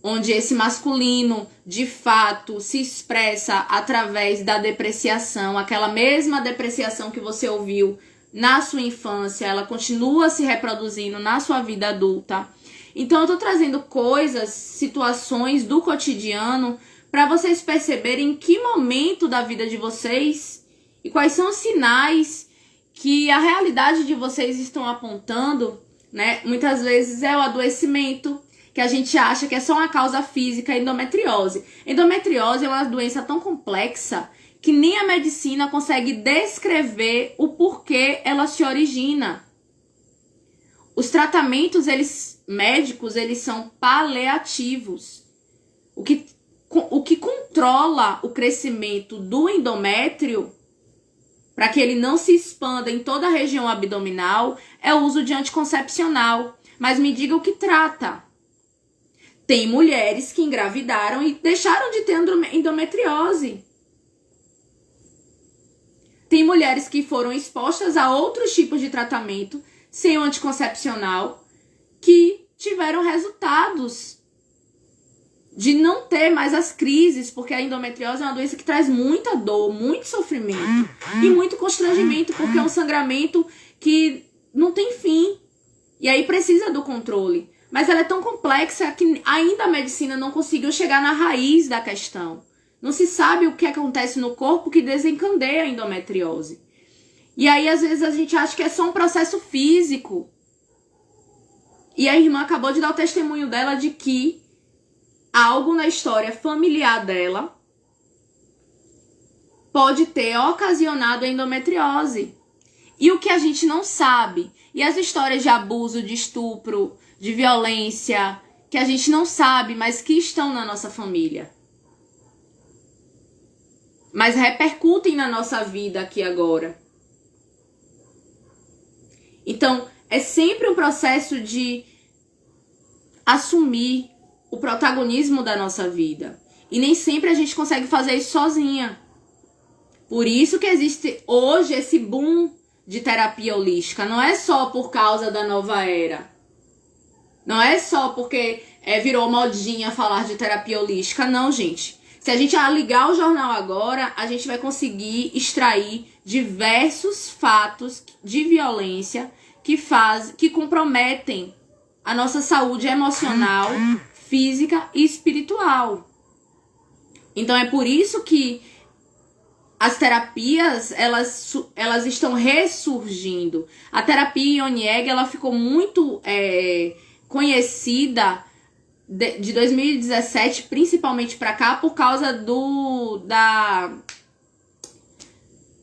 onde esse masculino, de fato, se expressa através da depreciação, aquela mesma depreciação que você ouviu na sua infância, ela continua se reproduzindo na sua vida adulta. Então eu tô trazendo coisas, situações do cotidiano para vocês perceberem em que momento da vida de vocês e quais são os sinais que a realidade de vocês estão apontando, né? Muitas vezes é o adoecimento, que a gente acha que é só uma causa física, a endometriose. Endometriose é uma doença tão complexa que nem a medicina consegue descrever o porquê ela se origina. Os tratamentos, médicos, eles são paliativos. O que controla o crescimento do endométrio, para que ele não se expanda em toda a região abdominal, é o uso de anticoncepcional. Mas me diga o que trata. Tem mulheres que engravidaram e deixaram de ter endometriose. Tem mulheres que foram expostas a outros tipos de tratamento sem o anticoncepcional que tiveram resultados de não ter mais as crises, porque a endometriose é uma doença que traz muita dor, muito sofrimento e muito constrangimento, porque é um sangramento que não tem fim. E aí precisa do controle. Mas ela é tão complexa que ainda a medicina não conseguiu chegar na raiz da questão. Não se sabe o que acontece no corpo que desencadeia a endometriose. E aí, às vezes, a gente acha que é só um processo físico. E a irmã acabou de dar o testemunho dela de que algo na história familiar dela pode ter ocasionado a endometriose. E o que a gente não sabe, e as histórias de abuso, de estupro, de violência, que a gente não sabe, mas que estão na nossa família. Mas repercutem na nossa vida aqui agora. Então, é sempre um processo de assumir o protagonismo da nossa vida. E nem sempre a gente consegue fazer isso sozinha. Por isso que existe hoje esse boom de terapia holística. Não é só por causa da nova era. Não é só porque virou modinha falar de terapia holística. Não, gente. Se a gente ligar o jornal agora, a gente vai conseguir extrair diversos fatos de violência que comprometem a nossa saúde emocional, física e espiritual. Então é por isso que as terapias, elas estão ressurgindo. A terapia Ionieg, ela ficou muito conhecida de 2017, principalmente para cá, por causa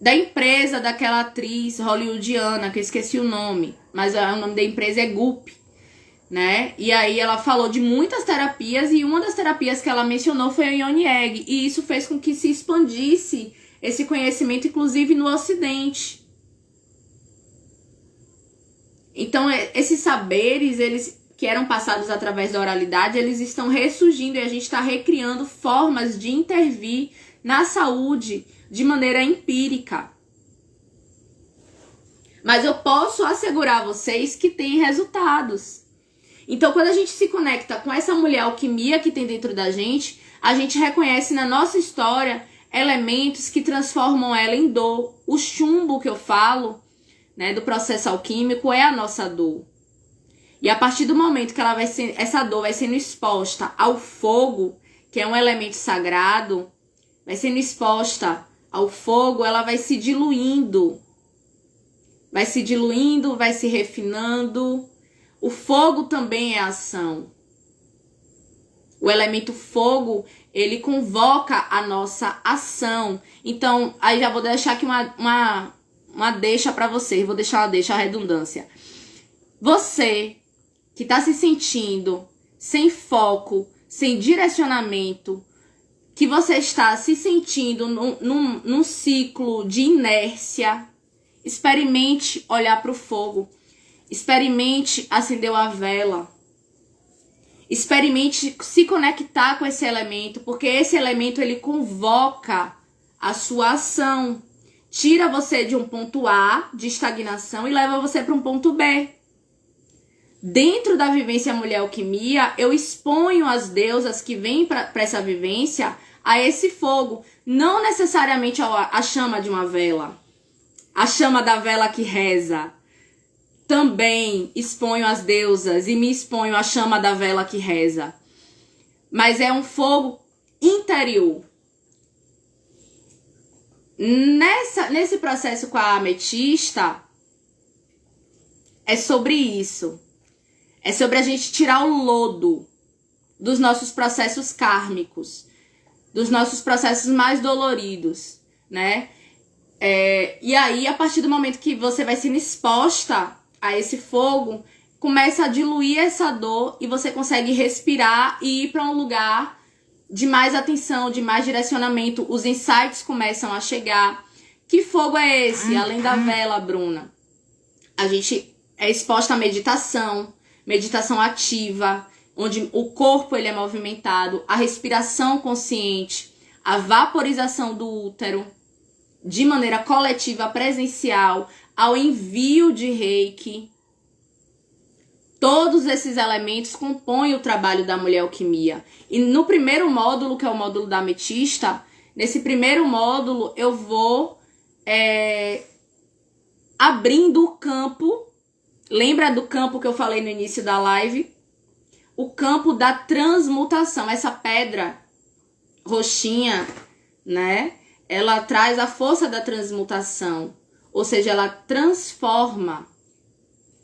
da empresa daquela atriz hollywoodiana, que eu esqueci o nome, mas o nome da empresa é Goop, né? E aí ela falou de muitas terapias e uma das terapias que ela mencionou foi a Ionieg, e isso fez com que se expandisse esse conhecimento, inclusive no Ocidente. Então, esses saberes, eles que eram passados através da oralidade, eles estão ressurgindo e a gente está recriando formas de intervir na saúde de maneira empírica. Mas eu posso assegurar a vocês que tem resultados. Então, quando a gente se conecta com essa mulher alquimia que tem dentro da gente, a gente reconhece na nossa história elementos que transformam ela em dor. O chumbo que eu falo, né, do processo alquímico é a nossa dor. E a partir do momento que essa dor vai sendo exposta ao fogo, que é um elemento sagrado, vai sendo exposta ao fogo, ela vai se diluindo. Vai se diluindo, vai se refinando. O fogo também é ação. O elemento fogo, ele convoca a nossa ação. Então, aí já vou deixar aqui uma deixa para vocês. Vou deixar a redundância. Você que está se sentindo sem foco, sem direcionamento, que você está se sentindo num ciclo de inércia, experimente olhar para o fogo. Experimente acender a vela. Experimente se conectar com esse elemento, porque esse elemento ele convoca a sua ação. Tira você de um ponto A, de estagnação, e leva você para um ponto B. Dentro da vivência Mulher Alquimia, eu exponho as deusas que vêm para essa vivência a esse fogo. Não necessariamente a chama de uma vela. A chama da vela que reza. Também exponho as deusas e me exponho à chama da vela que reza. Mas é um fogo interior. Nesse processo com a ametista, é sobre isso. É sobre a gente tirar o lodo dos nossos processos kármicos, dos nossos processos mais doloridos, né? E aí, a partir do momento que você vai sendo exposta a esse fogo, começa a diluir essa dor e você consegue respirar e ir para um lugar de mais atenção, de mais direcionamento. Os insights começam a chegar. Que fogo é esse? Além da vela, Bruna. A gente é exposta à meditação ativa, onde o corpo ele é movimentado, a respiração consciente, a vaporização do útero, de maneira coletiva, presencial, ao envio de reiki. Todos esses elementos compõem o trabalho da Mulher Alquimia. E no primeiro módulo, que é o módulo da ametista, nesse primeiro módulo eu vou abrindo o campo. Lembra do campo que eu falei no início da live? O campo da transmutação. Essa pedra roxinha, né? Ela traz a força da transmutação. Ou seja, ela transforma.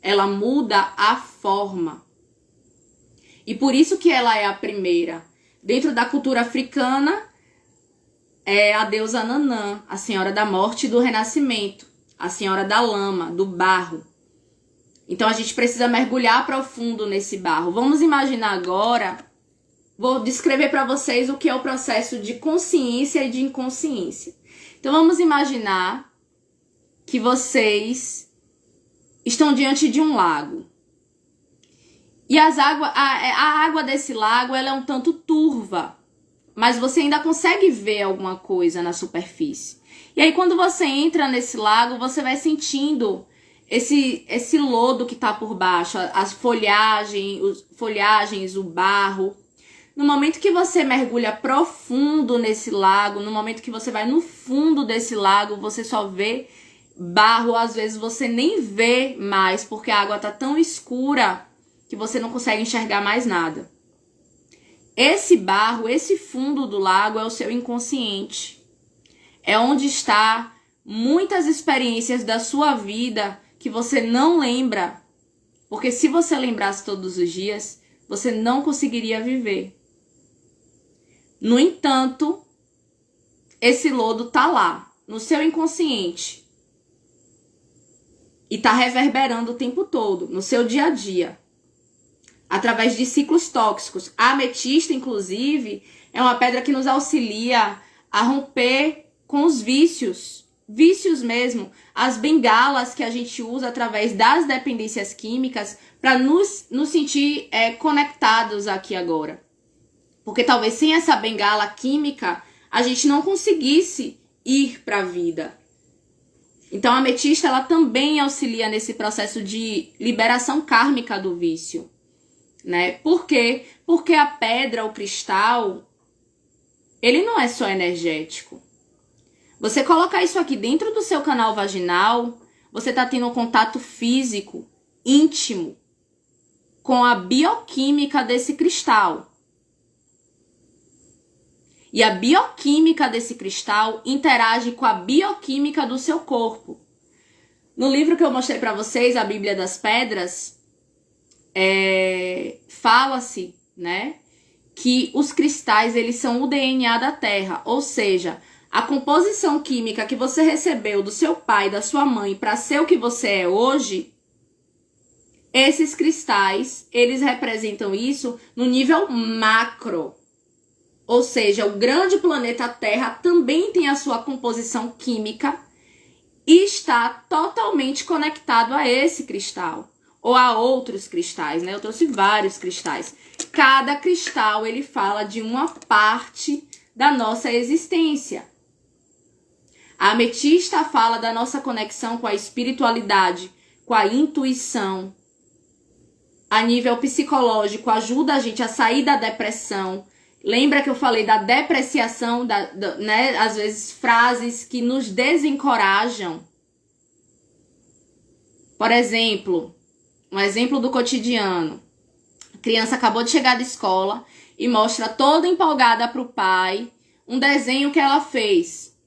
Ela muda a forma. E por isso que ela é a primeira. Dentro da cultura africana, é a deusa Nanã, a senhora da morte e do renascimento. A senhora da lama, do barro. Então a gente precisa mergulhar profundo nesse barro. Vamos imaginar agora, vou descrever para vocês o que é o processo de consciência e de inconsciência. Então vamos imaginar que vocês estão diante de um lago. E a água desse lago ela é um tanto turva, mas você ainda consegue ver alguma coisa na superfície. E aí quando você entra nesse lago, você vai sentindo esse lodo que tá por baixo, as folhagens, o barro. No momento que você mergulha profundo nesse lago, no momento que você vai no fundo desse lago, você só vê barro, às vezes você nem vê mais, porque a água tá tão escura que você não consegue enxergar mais nada. Esse barro, esse fundo do lago é o seu inconsciente. É onde está muitas experiências da sua vida que você não lembra, porque se você lembrasse todos os dias, você não conseguiria viver. No entanto, esse lodo tá lá, no seu inconsciente, e tá reverberando o tempo todo, no seu dia a dia, através de ciclos tóxicos. A ametista, inclusive, é uma pedra que nos auxilia a romper com os vícios mesmo, as bengalas que a gente usa através das dependências químicas para nos sentir conectados aqui agora. Porque talvez sem essa bengala química a gente não conseguisse ir para a vida. Então a ametista ela também auxilia nesse processo de liberação kármica do vício. né? Por quê? Porque a pedra, o cristal, ele não é só energético. Você colocar isso aqui dentro do seu canal vaginal, você está tendo um contato físico, íntimo, com a bioquímica desse cristal. E a bioquímica desse cristal interage com a bioquímica do seu corpo. No livro que eu mostrei para vocês, a Bíblia das Pedras, fala-se, né, que os cristais, eles são o DNA da Terra, ou seja, a composição química que você recebeu do seu pai, da sua mãe, para ser o que você é hoje, esses cristais, eles representam isso no nível macro. Ou seja, o grande planeta Terra também tem a sua composição química e está totalmente conectado a esse cristal. Ou a outros cristais, né? Eu trouxe vários cristais. Cada cristal, ele fala de uma parte da nossa existência. A ametista fala da nossa conexão com a espiritualidade, com a intuição. A nível psicológico, ajuda a gente a sair da depressão. Lembra que eu falei da depreciação, né? Às vezes frases que nos desencorajam. Por exemplo, um exemplo do cotidiano. A criança acabou de chegar da escola e mostra toda empolgada para o pai um desenho que ela fez.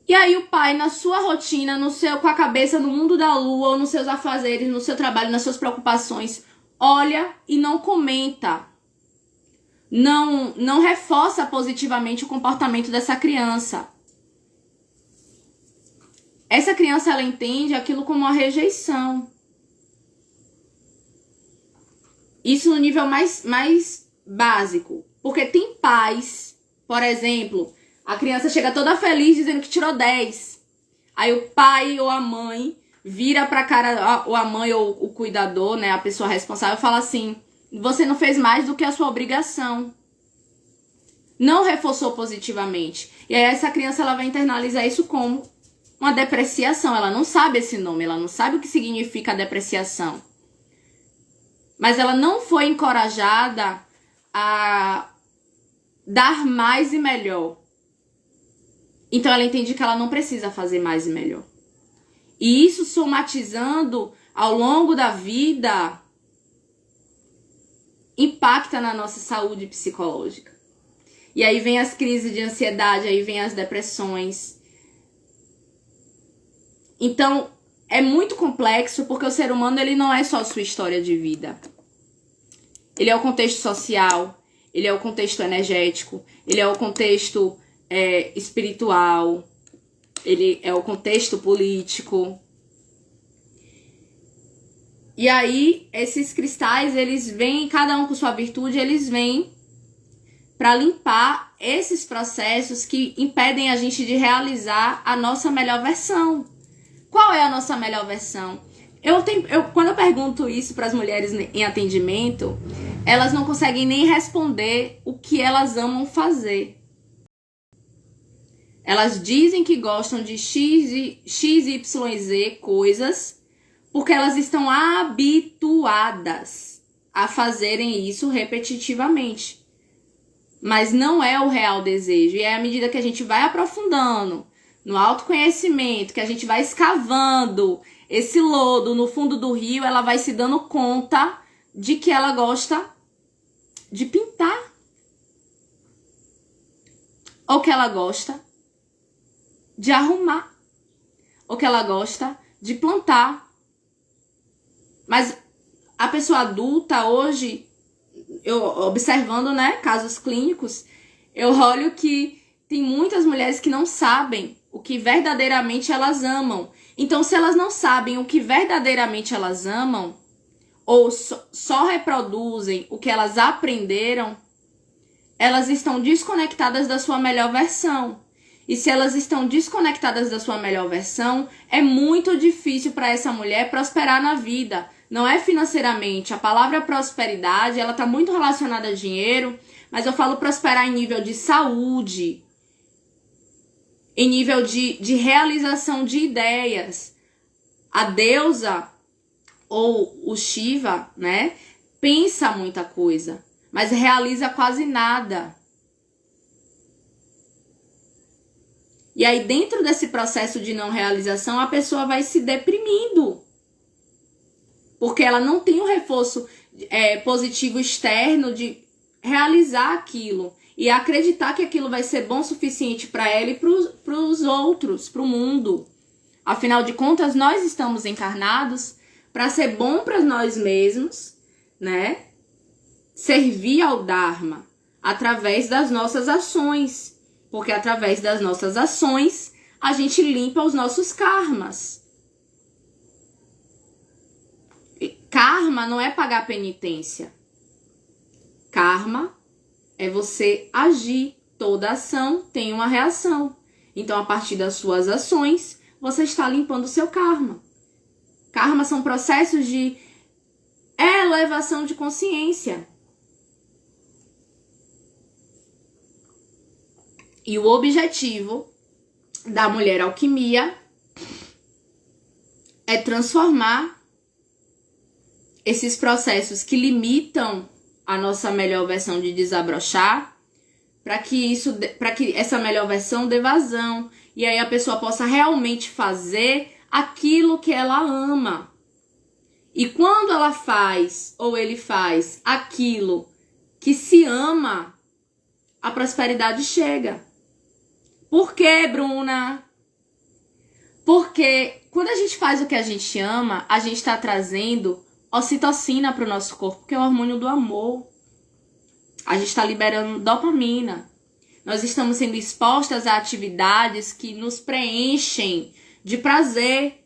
E aí o pai, na sua rotina, com a cabeça no mundo da lua, ou nos seus afazeres, no seu trabalho, nas suas preocupações, olha e não comenta. Não reforça positivamente o comportamento dessa criança. Essa criança, ela entende aquilo como uma rejeição. Isso no nível mais básico. Porque tem pais, por exemplo, a criança chega toda feliz dizendo que tirou 10. Aí o pai ou a mãe vira pra cara, ou a mãe ou o cuidador, né, a pessoa responsável, fala assim: você não fez mais do que a sua obrigação. Não reforçou positivamente. E aí essa criança, ela vai internalizar isso como uma depreciação. Ela não sabe esse nome, ela não sabe o que significa a depreciação. Mas ela não foi encorajada a dar mais e melhor. Então ela entende que ela não precisa fazer mais e melhor. E isso, somatizando ao longo da vida, impacta na nossa saúde psicológica. E aí vem as crises de ansiedade, aí vem as depressões. Então, é muito complexo, porque o ser humano, ele não é só a sua história de vida. Ele é o contexto social, ele é o contexto energético, ele é o contexto espiritual, ele é o contexto político. E aí, esses cristais, eles vêm, cada um com sua virtude, eles vêm para limpar esses processos que impedem a gente de realizar a nossa melhor versão. Qual é a nossa melhor versão? Quando eu pergunto isso para as mulheres em atendimento, elas não conseguem nem responder o que elas amam fazer. Elas dizem que gostam de X, Y, Z coisas, porque elas estão habituadas a fazerem isso repetitivamente. Mas não é o real desejo. E é à medida que a gente vai aprofundando no autoconhecimento, que a gente vai escavando esse lodo no fundo do rio, ela vai se dando conta de que ela gosta de pintar. Ou que ela gosta de arrumar. Ou que ela gosta de plantar. Mas a pessoa adulta hoje, eu observando, né, casos clínicos, eu olho que tem muitas mulheres que não sabem o que verdadeiramente elas amam. Então, se elas não sabem o que verdadeiramente elas amam, ou só reproduzem o que elas aprenderam, elas estão desconectadas da sua melhor versão. E se elas estão desconectadas da sua melhor versão, é muito difícil para essa mulher prosperar na vida. Não é financeiramente. A palavra prosperidade, ela está muito relacionada a dinheiro, mas eu falo prosperar em nível de saúde, em nível de realização de ideias. A deusa, ou o Shiva, né, pensa muita coisa, mas realiza quase nada. E aí, dentro desse processo de não realização, a pessoa vai se deprimindo. Porque ela não tem um reforço positivo externo de realizar aquilo. E acreditar que aquilo vai ser bom o suficiente para ela e para os outros, para o mundo. Afinal de contas, nós estamos encarnados para ser bom para nós mesmos, né? Servir ao Dharma através das nossas ações. Porque através das nossas ações, a gente limpa os nossos karmas. Karma não é pagar penitência. Karma é você agir. Toda ação tem uma reação. Então, a partir das suas ações, você está limpando o seu karma. Karma são processos de elevação de consciência. E o objetivo da mulher alquimia é transformar esses processos que limitam a nossa melhor versão de desabrochar, para que essa melhor versão dê vazão. E aí a pessoa possa realmente fazer aquilo que ela ama. E quando ela faz, ou ele faz, aquilo que se ama, a prosperidade chega. Por quê, Bruna? Porque quando a gente faz o que a gente ama, a gente está trazendo ocitocina para o nosso corpo, que é o hormônio do amor. A gente está liberando dopamina. Nós estamos sendo expostas a atividades que nos preenchem de prazer.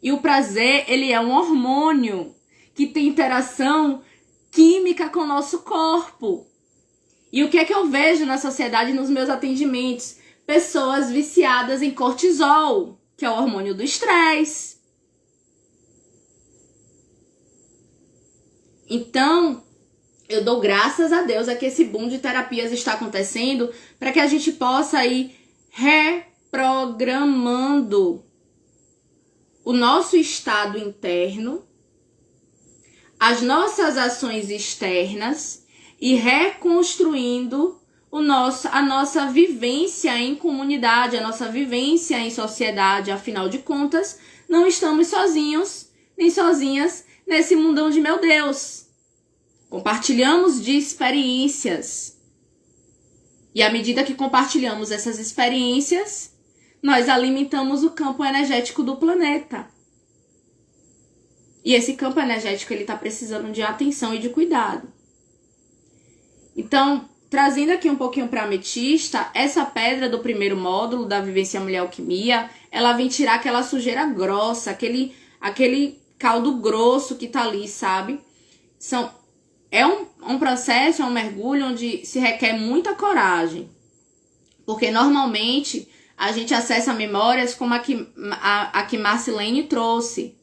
E o prazer, ele é um hormônio que tem interação química com o nosso corpo. E o que é que eu vejo na sociedade, nos meus atendimentos? Pessoas viciadas em cortisol, que é o hormônio do estresse. Então, eu dou graças a Deus a que esse boom de terapias está acontecendo para que a gente possa ir reprogramando o nosso estado interno, as nossas ações externas e reconstruindo a nossa vivência em comunidade, a nossa vivência em sociedade. Afinal de contas, não estamos sozinhos nem sozinhas nesse mundão de meu Deus. Compartilhamos de experiências. E à medida que compartilhamos essas experiências, nós alimentamos o campo energético do planeta. E esse campo energético, ele está precisando de atenção e de cuidado. Então, trazendo aqui um pouquinho para a ametista, essa pedra do primeiro módulo da Vivência Mulher Alquimia, ela vem tirar aquela sujeira grossa, aquele caldo grosso que tá ali, sabe? É um processo, é um mergulho onde se requer muita coragem. Porque normalmente a gente acessa memórias como a que Marcilene trouxe.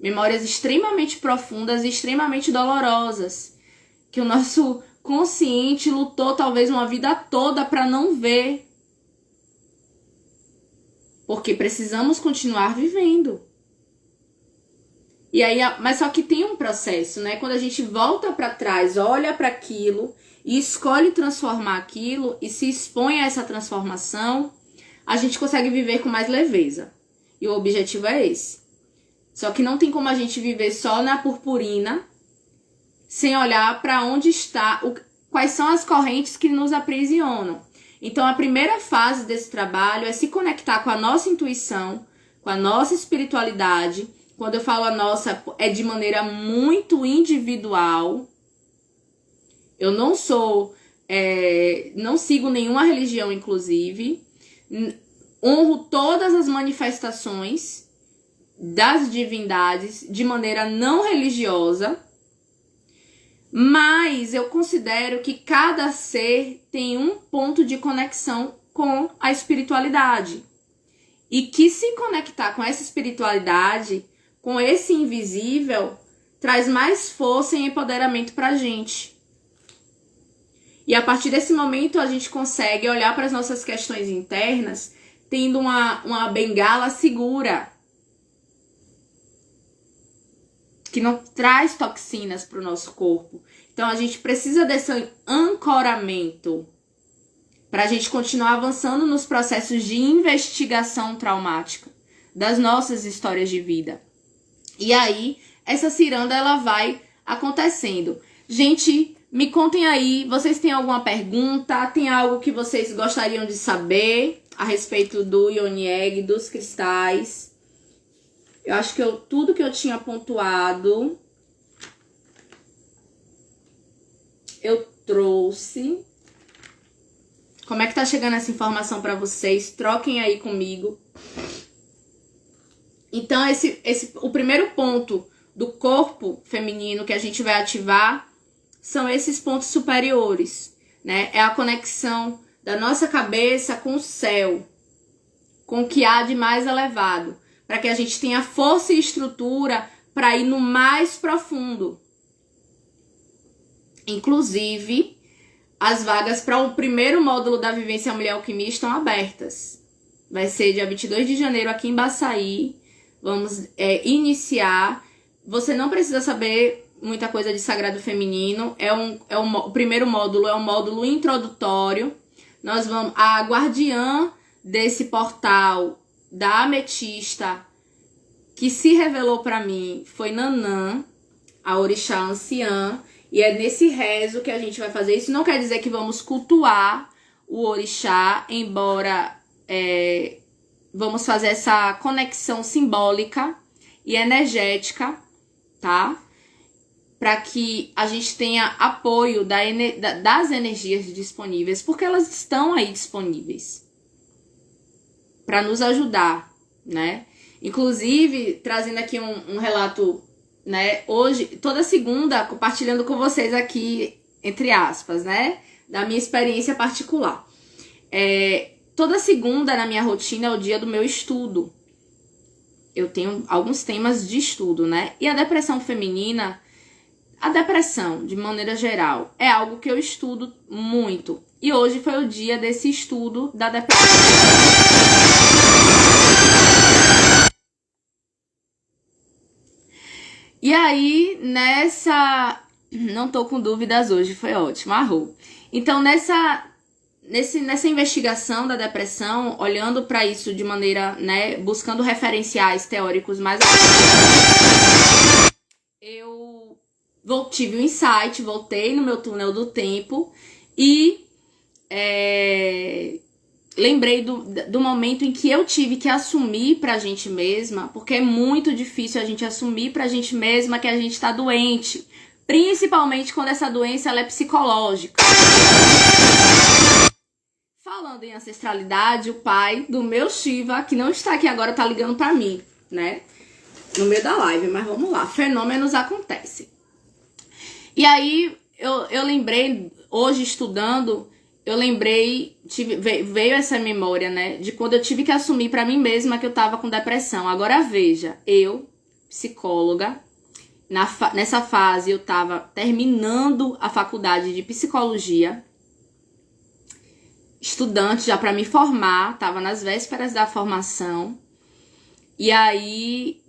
Memórias extremamente profundas e extremamente dolorosas. Que o nosso consciente lutou talvez uma vida toda para não ver. Porque precisamos continuar vivendo. E aí, mas só que tem um processo, né? Quando a gente volta para trás, olha para aquilo e escolhe transformar aquilo e se expõe a essa transformação, a gente consegue viver com mais leveza. E o objetivo é esse. Só que não tem como a gente viver só na purpurina, sem olhar para onde está, quais são as correntes que nos aprisionam. Então, a primeira fase desse trabalho é se conectar com a nossa intuição, com a nossa espiritualidade. Quando eu falo a nossa, é de maneira muito individual. Eu não sigo nenhuma religião, inclusive. Honro todas as manifestações das divindades de maneira não religiosa. Mas eu considero que cada ser tem um ponto de conexão com a espiritualidade. E que se conectar com essa espiritualidade, com esse invisível, traz mais força e empoderamento pra gente. E a partir desse momento a gente consegue olhar para as nossas questões internas tendo uma bengala segura. que não traz toxinas para o nosso corpo. Então a gente precisa desse ancoramento para a gente continuar avançando nos processos de investigação traumática das nossas histórias de vida. E aí, essa ciranda, ela vai acontecendo. Gente, me contem aí, vocês têm alguma pergunta? Tem algo que vocês gostariam de saber a respeito do Yoni Egg, dos cristais? Eu acho que tudo que eu tinha pontuado, eu trouxe. Como é que tá chegando essa informação para vocês? Troquem aí comigo. Então, o primeiro ponto do corpo feminino que a gente vai ativar são esses pontos superiores, né? É a conexão da nossa cabeça com o céu, com o que há de mais elevado, para que a gente tenha força e estrutura para ir no mais profundo. Inclusive, as vagas para o primeiro módulo da Vivência Mulher Alquimia estão abertas. Vai ser dia 22 de janeiro aqui em Baçaí. Vamos iniciar. Você não precisa saber muita coisa de sagrado feminino. O primeiro módulo é um módulo introdutório. A guardiã desse portal da ametista que se revelou para mim foi Nanã, a orixá anciã. E é nesse rezo que a gente vai fazer. Isso não quer dizer que vamos cultuar o orixá, embora vamos fazer essa conexão simbólica e energética, tá? Para que a gente tenha apoio das energias disponíveis, porque elas estão aí disponíveis para nos ajudar, né? Inclusive, trazendo aqui um relato, né? Hoje, toda segunda, compartilhando com vocês aqui, entre aspas, né? Da minha experiência particular. Toda segunda na minha rotina é o dia do meu estudo. Eu tenho alguns temas de estudo, né? E a depressão feminina, a depressão, de maneira geral, é algo que eu estudo muito. E hoje foi o dia desse estudo da depressão. E aí, não tô com dúvidas hoje, foi ótimo, arrou. Então, nessa investigação da depressão, olhando para isso de maneira, né, buscando referenciais teóricos mais... Eu tive um insight, voltei no meu túnel do tempo e lembrei do momento em que eu tive que assumir pra gente mesma, porque é muito difícil a gente assumir pra gente mesma que a gente tá doente, principalmente quando essa doença ela é psicológica. Falando em ancestralidade, o pai do meu Shiva, que não está aqui agora, tá ligando pra mim, né? No meio da live, mas vamos lá, fenômenos acontecem. E aí, eu lembrei, hoje estudando, veio essa memória, né, de quando eu tive que assumir pra mim mesma que eu tava com depressão. Agora veja, eu, psicóloga, nessa fase eu tava terminando a faculdade de psicologia, estudante já pra me formar, tava nas vésperas da formação. E aí,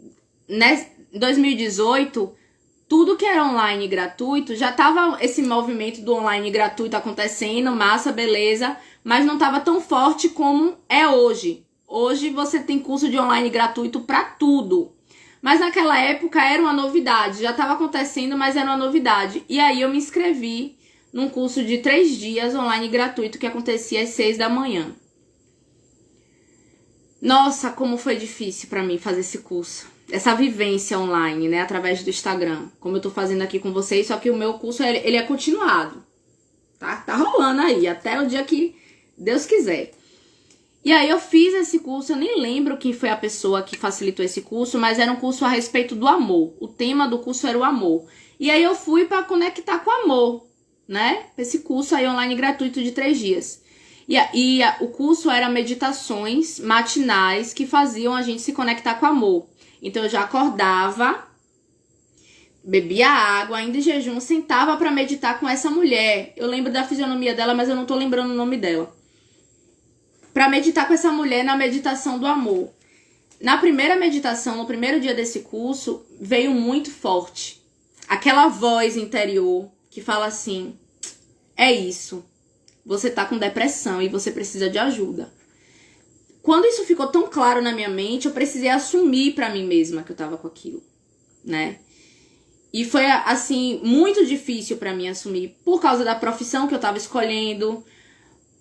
em 2018, tudo que era online gratuito, já tava esse movimento do online gratuito acontecendo, massa, beleza, mas não tava tão forte como é hoje. Hoje você tem curso de online gratuito pra tudo. Mas naquela época era uma novidade, já tava acontecendo, mas era uma novidade. E aí eu me inscrevi num curso de 3 dias online gratuito que acontecia às 6 da manhã. Nossa, como foi difícil pra mim fazer esse curso. Essa vivência online, né, através do Instagram, como eu tô fazendo aqui com vocês, só que o meu curso, ele é continuado, tá rolando aí, até o dia que Deus quiser. E aí eu fiz esse curso, eu nem lembro quem foi a pessoa que facilitou esse curso, mas era um curso a respeito do amor, o tema do curso era o amor. E aí eu fui pra conectar com o amor, né, esse curso aí online gratuito de 3 dias. E o curso era meditações matinais que faziam a gente se conectar com o amor. Então eu já acordava, bebia água, ainda em jejum, sentava pra meditar com essa mulher. Eu lembro da fisionomia dela, mas eu não tô lembrando o nome dela. Pra meditar com essa mulher na meditação do amor. na primeira meditação, no primeiro dia desse curso, veio muito forte. Aquela voz interior que fala assim, é isso. Você tá com depressão e você precisa de ajuda. Quando isso ficou tão claro na minha mente, eu precisei assumir pra mim mesma que eu tava com aquilo, né? E foi, assim, muito difícil pra mim assumir, por causa da profissão que eu tava escolhendo,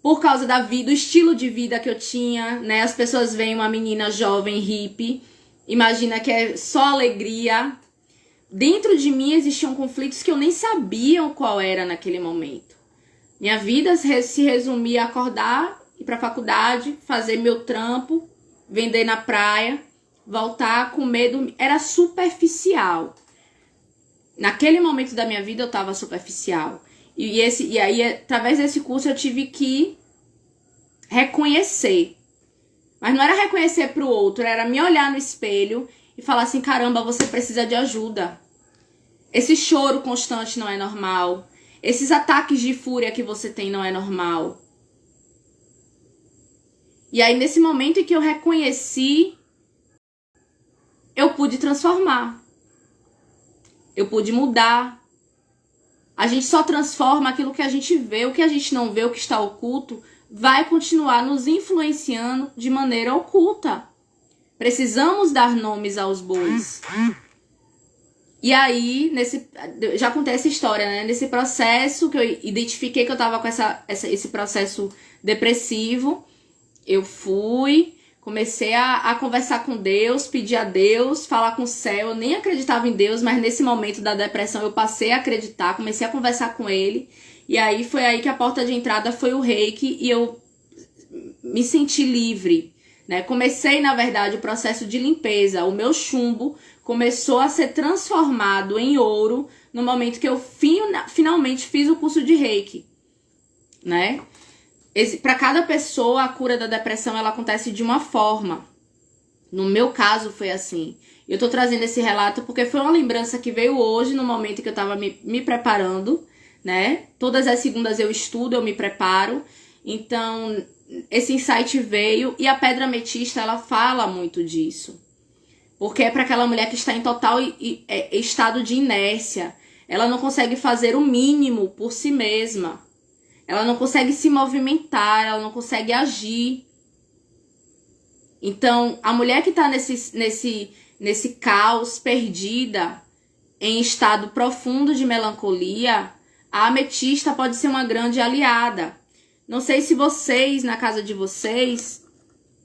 por causa da vida, do estilo de vida que eu tinha, né? As pessoas veem uma menina jovem, hippie, imagina que é só alegria. Dentro de mim existiam conflitos que eu nem sabia qual era naquele momento. Minha vida se resumia a acordar, ir pra faculdade, fazer meu trampo, vender na praia, voltar, comer, dormir. Era superficial. Naquele momento da minha vida eu tava superficial. E aí, através desse curso, eu tive que reconhecer. Mas não era reconhecer pro outro, era me olhar no espelho e falar assim, caramba, você precisa de ajuda. Esse choro constante não é normal. Esses ataques de fúria que você tem não é normal. E aí, nesse momento em que eu reconheci, eu pude transformar. Eu pude mudar. A gente só transforma aquilo que a gente vê, o que a gente não vê, o que está oculto, vai continuar nos influenciando de maneira oculta. Precisamos dar nomes aos bois. E aí, já contei essa história, né? Nesse processo que eu identifiquei que eu tava com esse processo depressivo, eu fui, comecei a conversar com Deus, pedir a Deus, falar com o céu. Eu nem acreditava em Deus, mas nesse momento da depressão eu passei a acreditar, comecei a conversar com ele. E aí foi aí que a porta de entrada foi o Reiki e eu me senti livre, né? Comecei, na verdade, o processo de limpeza. O meu chumbo começou a ser transformado em ouro no momento que eu finalmente fiz o curso de Reiki, né? Para cada pessoa, a cura da depressão ela acontece de uma forma. No meu caso, foi assim. Eu tô trazendo esse relato porque foi uma lembrança que veio hoje, no momento que eu tava me preparando, né? Todas as segundas eu estudo, eu me preparo. Então, esse insight veio e a pedra ametista, ela fala muito disso. Porque é para aquela mulher que está em total estado de inércia. Ela não consegue fazer o mínimo por si mesma. Ela não consegue se movimentar, ela não consegue agir. Então, a mulher que está nesse caos, perdida, em estado profundo de melancolia, a ametista pode ser uma grande aliada. Não sei se vocês, na casa de vocês,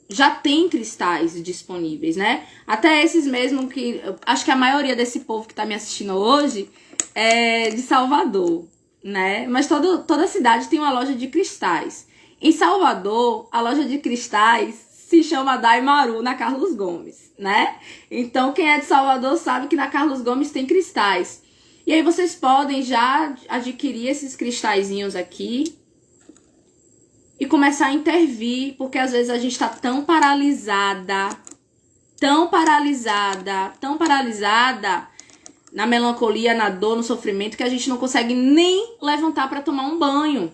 já tem cristais disponíveis, né? Até esses mesmo que... Acho que a maioria desse povo que está me assistindo hoje é de Salvador, né? Mas toda cidade tem uma loja de cristais. Em Salvador, a loja de cristais se chama Daimaru, na Carlos Gomes, né? Então, quem é de Salvador sabe que na Carlos Gomes tem cristais. E aí vocês podem já adquirir esses cristalzinhos aqui e começar a intervir, porque às vezes a gente tá tão paralisada na melancolia, na dor, no sofrimento, que a gente não consegue nem levantar para tomar um banho.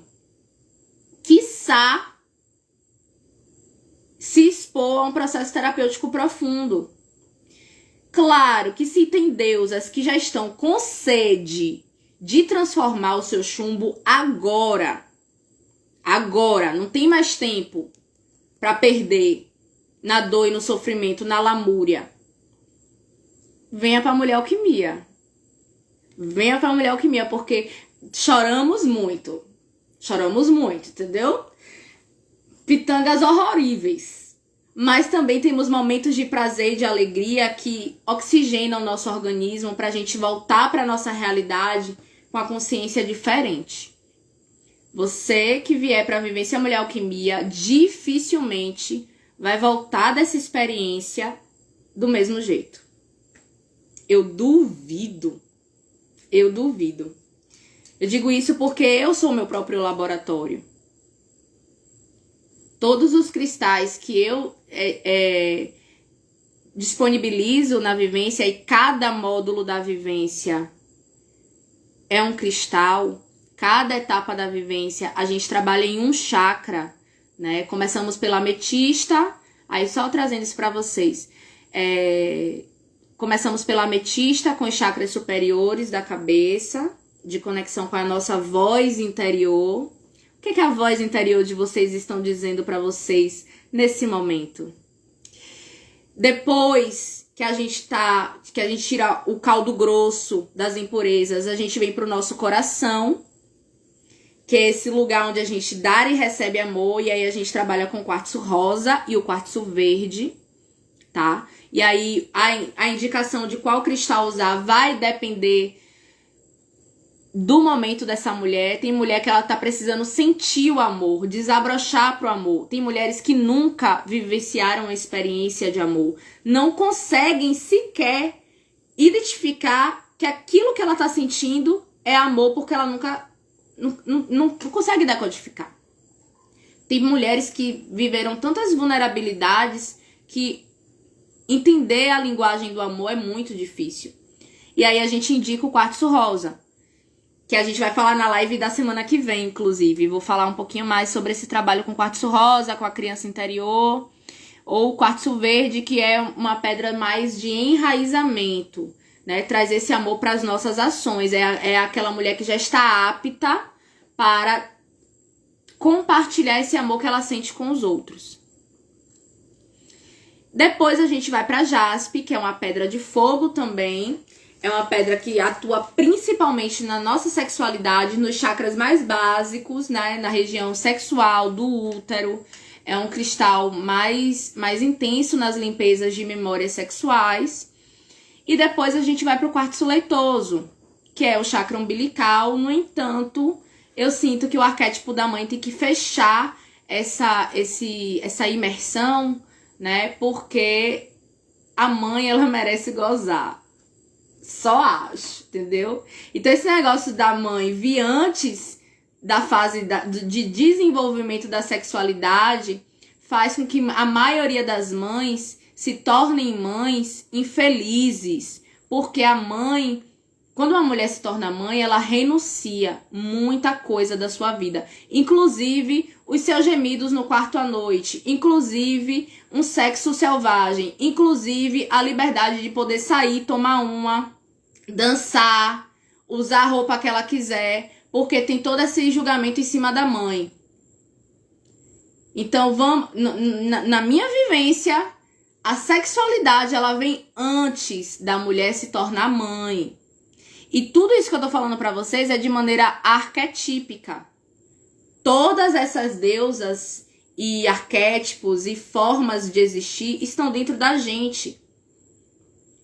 Quiçá se expor a um processo terapêutico profundo. Claro que se tem deusas que já estão com sede de transformar o seu chumbo agora, não tem mais tempo para perder na dor e no sofrimento, na lamúria. Venha pra Mulher Alquimia. Venha pra Mulher Alquimia, porque choramos muito, entendeu? Pitangas horroríveis. Mas também temos momentos de prazer e de alegria que oxigenam o nosso organismo pra gente voltar pra nossa realidade com a consciência diferente. Você que vier pra Vivência Mulher Alquimia dificilmente vai voltar dessa experiência do mesmo jeito. Eu duvido. Eu digo isso porque eu sou o meu próprio laboratório. Todos os cristais que eu disponibilizo na vivência, e cada módulo da vivência é um cristal, cada etapa da vivência a gente trabalha em um chakra, né? Começamos pela ametista, aí só trazendo isso para vocês. Começamos pela ametista, com os chakras superiores da cabeça, de conexão com a nossa voz interior. O que a voz interior de vocês estão dizendo para vocês nesse momento? Depois que a gente tira o caldo grosso das impurezas, a gente vem para o nosso coração, que é esse lugar onde a gente dá e recebe amor, e aí a gente trabalha com o quartzo rosa e o quartzo verde, tá? E aí a indicação de qual cristal usar vai depender do momento dessa mulher. Tem mulher que ela tá precisando sentir o amor, desabrochar pro amor. Tem mulheres que nunca vivenciaram a experiência de amor, não conseguem sequer identificar que aquilo que ela tá sentindo é amor, porque ela nunca não consegue decodificar. Tem mulheres que viveram tantas vulnerabilidades que entender a linguagem do amor é muito difícil. E aí a gente indica o quartzo rosa, que a gente vai falar na live da semana que vem, inclusive. Vou falar um pouquinho mais sobre esse trabalho com quartzo rosa, com a criança interior, ou quartzo verde, que é uma pedra mais de enraizamento, né? Traz esse amor para as nossas ações. É aquela mulher que já está apta para compartilhar esse amor que ela sente com os outros. Depois a gente vai para jaspe, que é uma pedra de fogo também. É uma pedra que atua principalmente na nossa sexualidade, nos chakras mais básicos, né? Na região sexual, do útero. É um cristal mais intenso nas limpezas de memórias sexuais. E depois a gente vai para o quartzo leitoso, que é o chakra umbilical. No entanto, eu sinto que o arquétipo da mãe tem que fechar essa imersão, né? Porque a mãe, ela merece gozar. Só acho, entendeu? Então esse negócio da mãe vir antes da fase de desenvolvimento da sexualidade faz com que a maioria das mães se tornem mães infelizes. Porque a mãe, quando uma mulher se torna mãe, ela renuncia muita coisa da sua vida. Inclusive os seus gemidos no quarto à noite. Inclusive um sexo selvagem. Inclusive a liberdade de poder sair, tomar uma, dançar, usar a roupa que ela quiser. Porque tem todo esse julgamento em cima da mãe. Então, na minha vivência, a sexualidade ela vem antes da mulher se tornar mãe. E tudo isso que eu tô falando pra vocês é de maneira arquetípica. Todas essas deusas e arquétipos e formas de existir estão dentro da gente.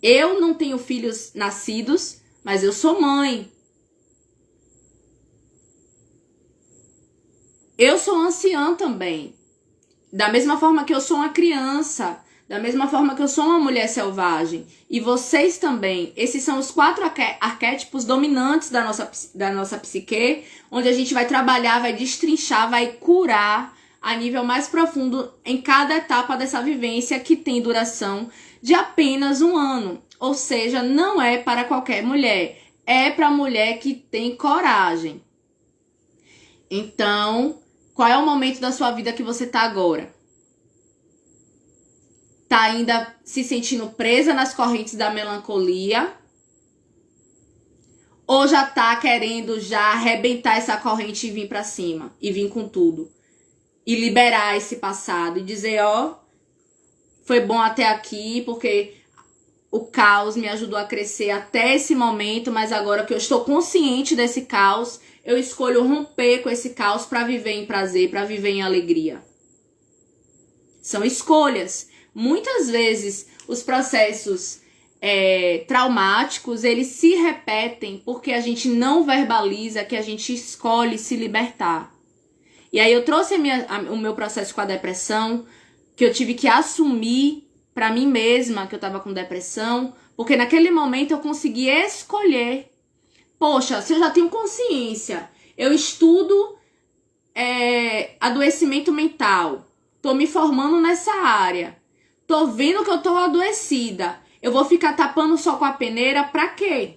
Eu não tenho filhos nascidos, mas eu sou mãe. Eu sou anciã também. Da mesma forma que eu sou uma criança. Da mesma forma que eu sou uma mulher selvagem. E vocês também. Esses são os 4 arquétipos dominantes da nossa psique. Onde a gente vai trabalhar, vai destrinchar, vai curar a nível mais profundo em cada etapa dessa vivência, que tem duração de apenas 1 ano. Ou seja, não é para qualquer mulher. É para mulher que tem coragem. Então, qual é o momento da sua vida que você tá agora? Tá ainda se sentindo presa nas correntes da melancolia? Ou já tá querendo já arrebentar essa corrente e vir pra cima? E vir com tudo? E liberar esse passado? E dizer, ó, foi bom até aqui, porque o caos me ajudou a crescer até esse momento, mas agora que eu estou consciente desse caos, eu escolho romper com esse caos para viver em prazer, para viver em alegria. São escolhas. Muitas vezes os processos traumáticos, eles se repetem porque a gente não verbaliza que a gente escolhe se libertar. E aí eu trouxe o meu processo com a depressão, que eu tive que assumir para mim mesma que eu tava com depressão, porque naquele momento eu consegui escolher. Poxa, se eu já tenho consciência, eu estudo adoecimento mental, tô me formando nessa área, tô vendo que eu tô adoecida, eu vou ficar tapando só com a peneira pra quê?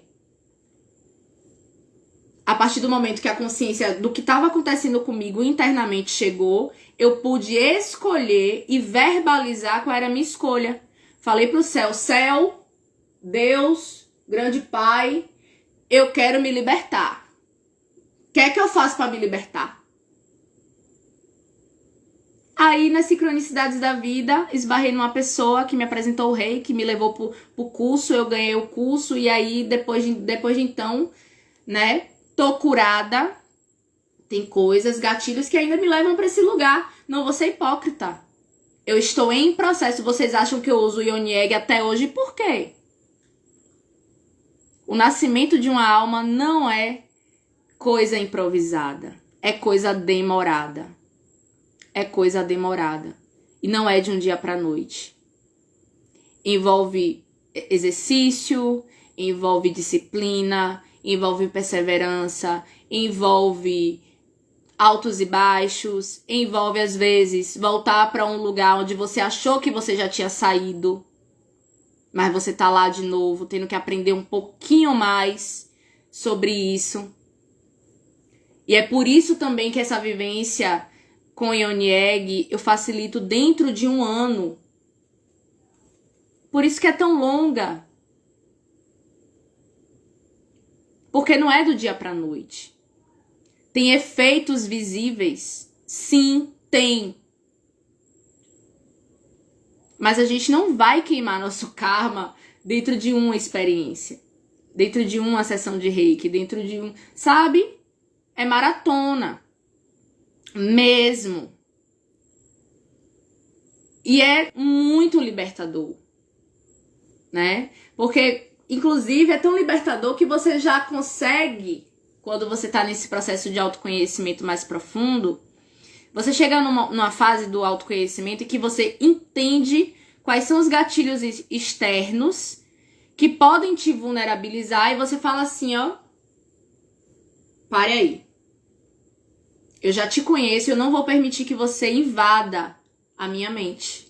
A partir do momento que a consciência do que estava acontecendo comigo internamente chegou, eu pude escolher e verbalizar qual era a minha escolha. Falei pro céu, céu, Deus, grande Pai, eu quero me libertar. O que é que eu faço para me libertar? Aí, nas sincronicidades da vida, esbarrei numa pessoa que me apresentou o rei, que me levou pro curso, eu ganhei o curso, e aí, depois de então, né, tô curada. Tem coisas, gatilhos que ainda me levam para esse lugar. Não vou ser hipócrita. Eu estou em processo. Vocês acham que eu uso o Yoni Egg até hoje? Por quê? O nascimento de uma alma não é coisa improvisada. É coisa demorada. É coisa demorada. E não é de um dia para a noite. Envolve exercício, envolve disciplina, envolve perseverança, envolve altos e baixos, envolve às vezes voltar para um lugar onde você achou que você já tinha saído, mas você tá lá de novo, tendo que aprender um pouquinho mais sobre isso. E é por isso também que essa vivência com Yoni Egg eu facilito dentro de um ano. Por isso que é tão longa. Porque não é do dia para a noite. Tem efeitos visíveis? Sim, tem. Mas a gente não vai queimar nosso karma dentro de uma experiência. Dentro de uma sessão de reiki. Dentro de um... Sabe? É maratona. Mesmo. E é muito libertador. Né? Porque, inclusive, é tão libertador que você já consegue... Quando você está nesse processo de autoconhecimento mais profundo, você chega numa fase do autoconhecimento em que você entende quais são os gatilhos externos que podem te vulnerabilizar e você fala assim, ó, pare aí. Eu já te conheço, eu não vou permitir que você invada a minha mente.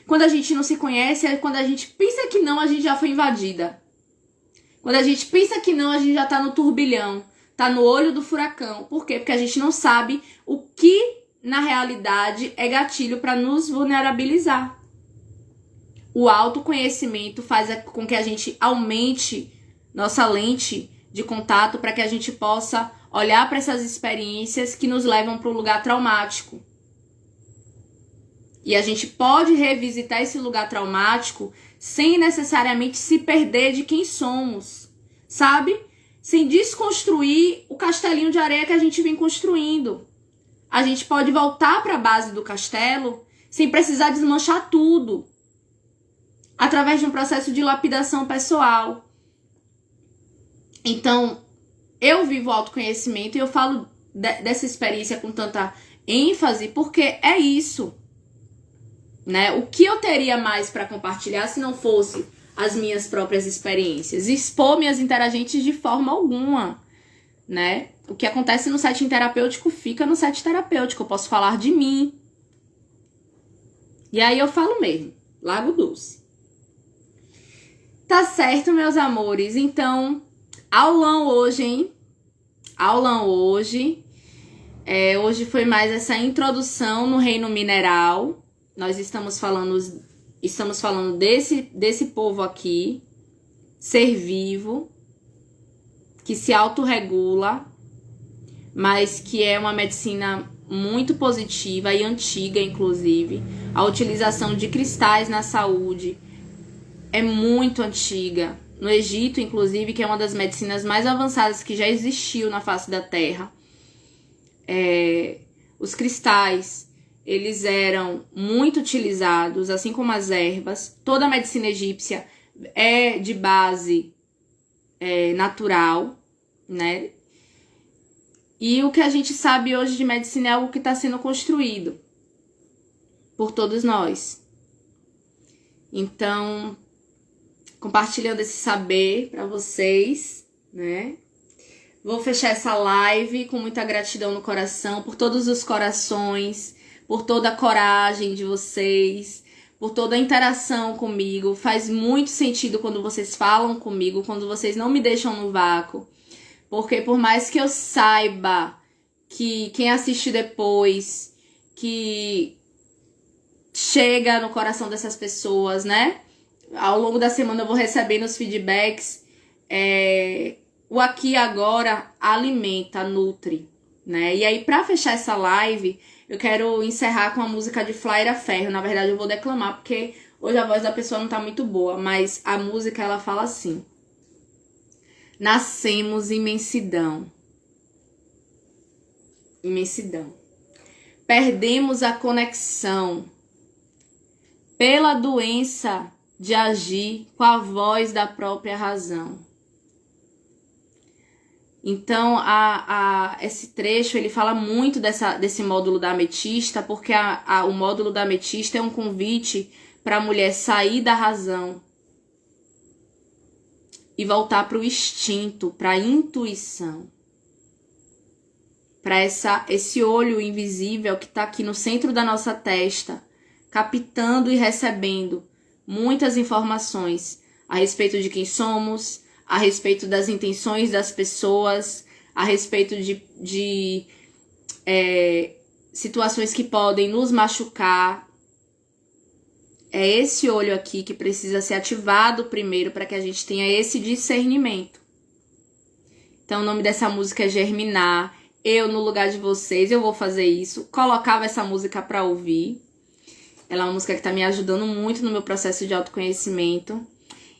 Quando a gente não se conhece, é quando a gente pensa que não, a gente já foi invadida. Quando a gente pensa que não, a gente já tá no turbilhão, tá no olho do furacão. Por quê? Porque a gente não sabe o que, na realidade, é gatilho para nos vulnerabilizar. O autoconhecimento faz com que a gente aumente nossa lente de contato para que a gente possa olhar para essas experiências que nos levam para um lugar traumático. E a gente pode revisitar esse lugar traumático sem necessariamente se perder de quem somos, sabe? Sem desconstruir o castelinho de areia que a gente vem construindo. A gente pode voltar para a base do castelo sem precisar desmanchar tudo, através de um processo de lapidação pessoal. Então, eu vivo o autoconhecimento e eu falo dessa experiência com tanta ênfase porque é isso. Né? O que eu teria mais para compartilhar se não fosse as minhas próprias experiências? Expor minhas interagentes de forma alguma, né? O que acontece no setting terapêutico fica no setting terapêutico. Eu posso falar de mim. E aí eu falo mesmo. Lago Doce. Tá certo, meus amores. Então, aulão hoje, hein? Aulão hoje. Hoje foi mais essa introdução no reino mineral. Nós estamos falando desse povo aqui, ser vivo, que se autorregula, mas que é uma medicina muito positiva e antiga, inclusive. A utilização de cristais na saúde é muito antiga. No Egito, inclusive, que é uma das medicinas mais avançadas que já existiu na face da Terra. Os cristais... eles eram muito utilizados, assim como as ervas. Toda a medicina egípcia é de base natural, né? E o que a gente sabe hoje de medicina é algo que está sendo construído por todos nós. Então, compartilhando esse saber para vocês, né? Vou fechar essa live com muita gratidão no coração, por todos os corações, por toda a coragem de vocês, por toda a interação comigo. Faz muito sentido quando vocês falam comigo, quando vocês não me deixam no vácuo. Porque por mais que eu saiba que quem assiste depois, que chega no coração dessas pessoas, né? Ao longo da semana eu vou recebendo os feedbacks. O aqui e agora alimenta, nutre, né? E aí, pra fechar essa live, eu quero encerrar com a música de Flaira Ferro. Na verdade, eu vou declamar, porque hoje a voz da pessoa não tá muito boa, mas a música, ela fala assim: nascemos imensidão. Imensidão. Perdemos a conexão pela doença de agir com a voz da própria razão. Então, esse trecho, ele fala muito desse módulo da ametista, porque o módulo da ametista é um convite para a mulher sair da razão e voltar para o instinto, para a intuição, para esse olho invisível que está aqui no centro da nossa testa, captando e recebendo muitas informações a respeito de quem somos, a respeito das intenções das pessoas, a respeito de situações que podem nos machucar. É esse olho aqui que precisa ser ativado primeiro para que a gente tenha esse discernimento. Então, o nome dessa música é Germinar. Eu, no lugar de vocês, eu vou fazer isso. Colocava essa música para ouvir. Ela é uma música que tá me ajudando muito no meu processo de autoconhecimento.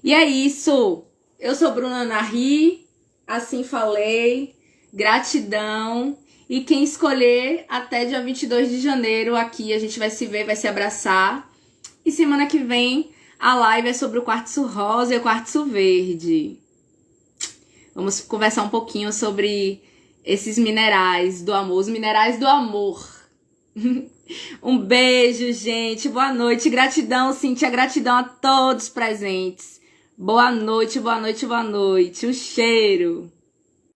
E é isso! Eu sou Bruna Nari, assim falei, gratidão. E quem escolher, até dia 22 de janeiro, aqui a gente vai se ver, vai se abraçar. E semana que vem, a live é sobre o quartzo rosa e o quartzo verde. Vamos conversar um pouquinho sobre esses minerais do amor, os minerais do amor. Um beijo, gente. Boa noite. Gratidão, Cíntia. Gratidão a todos presentes. Boa noite, boa noite, boa noite. Um cheiro.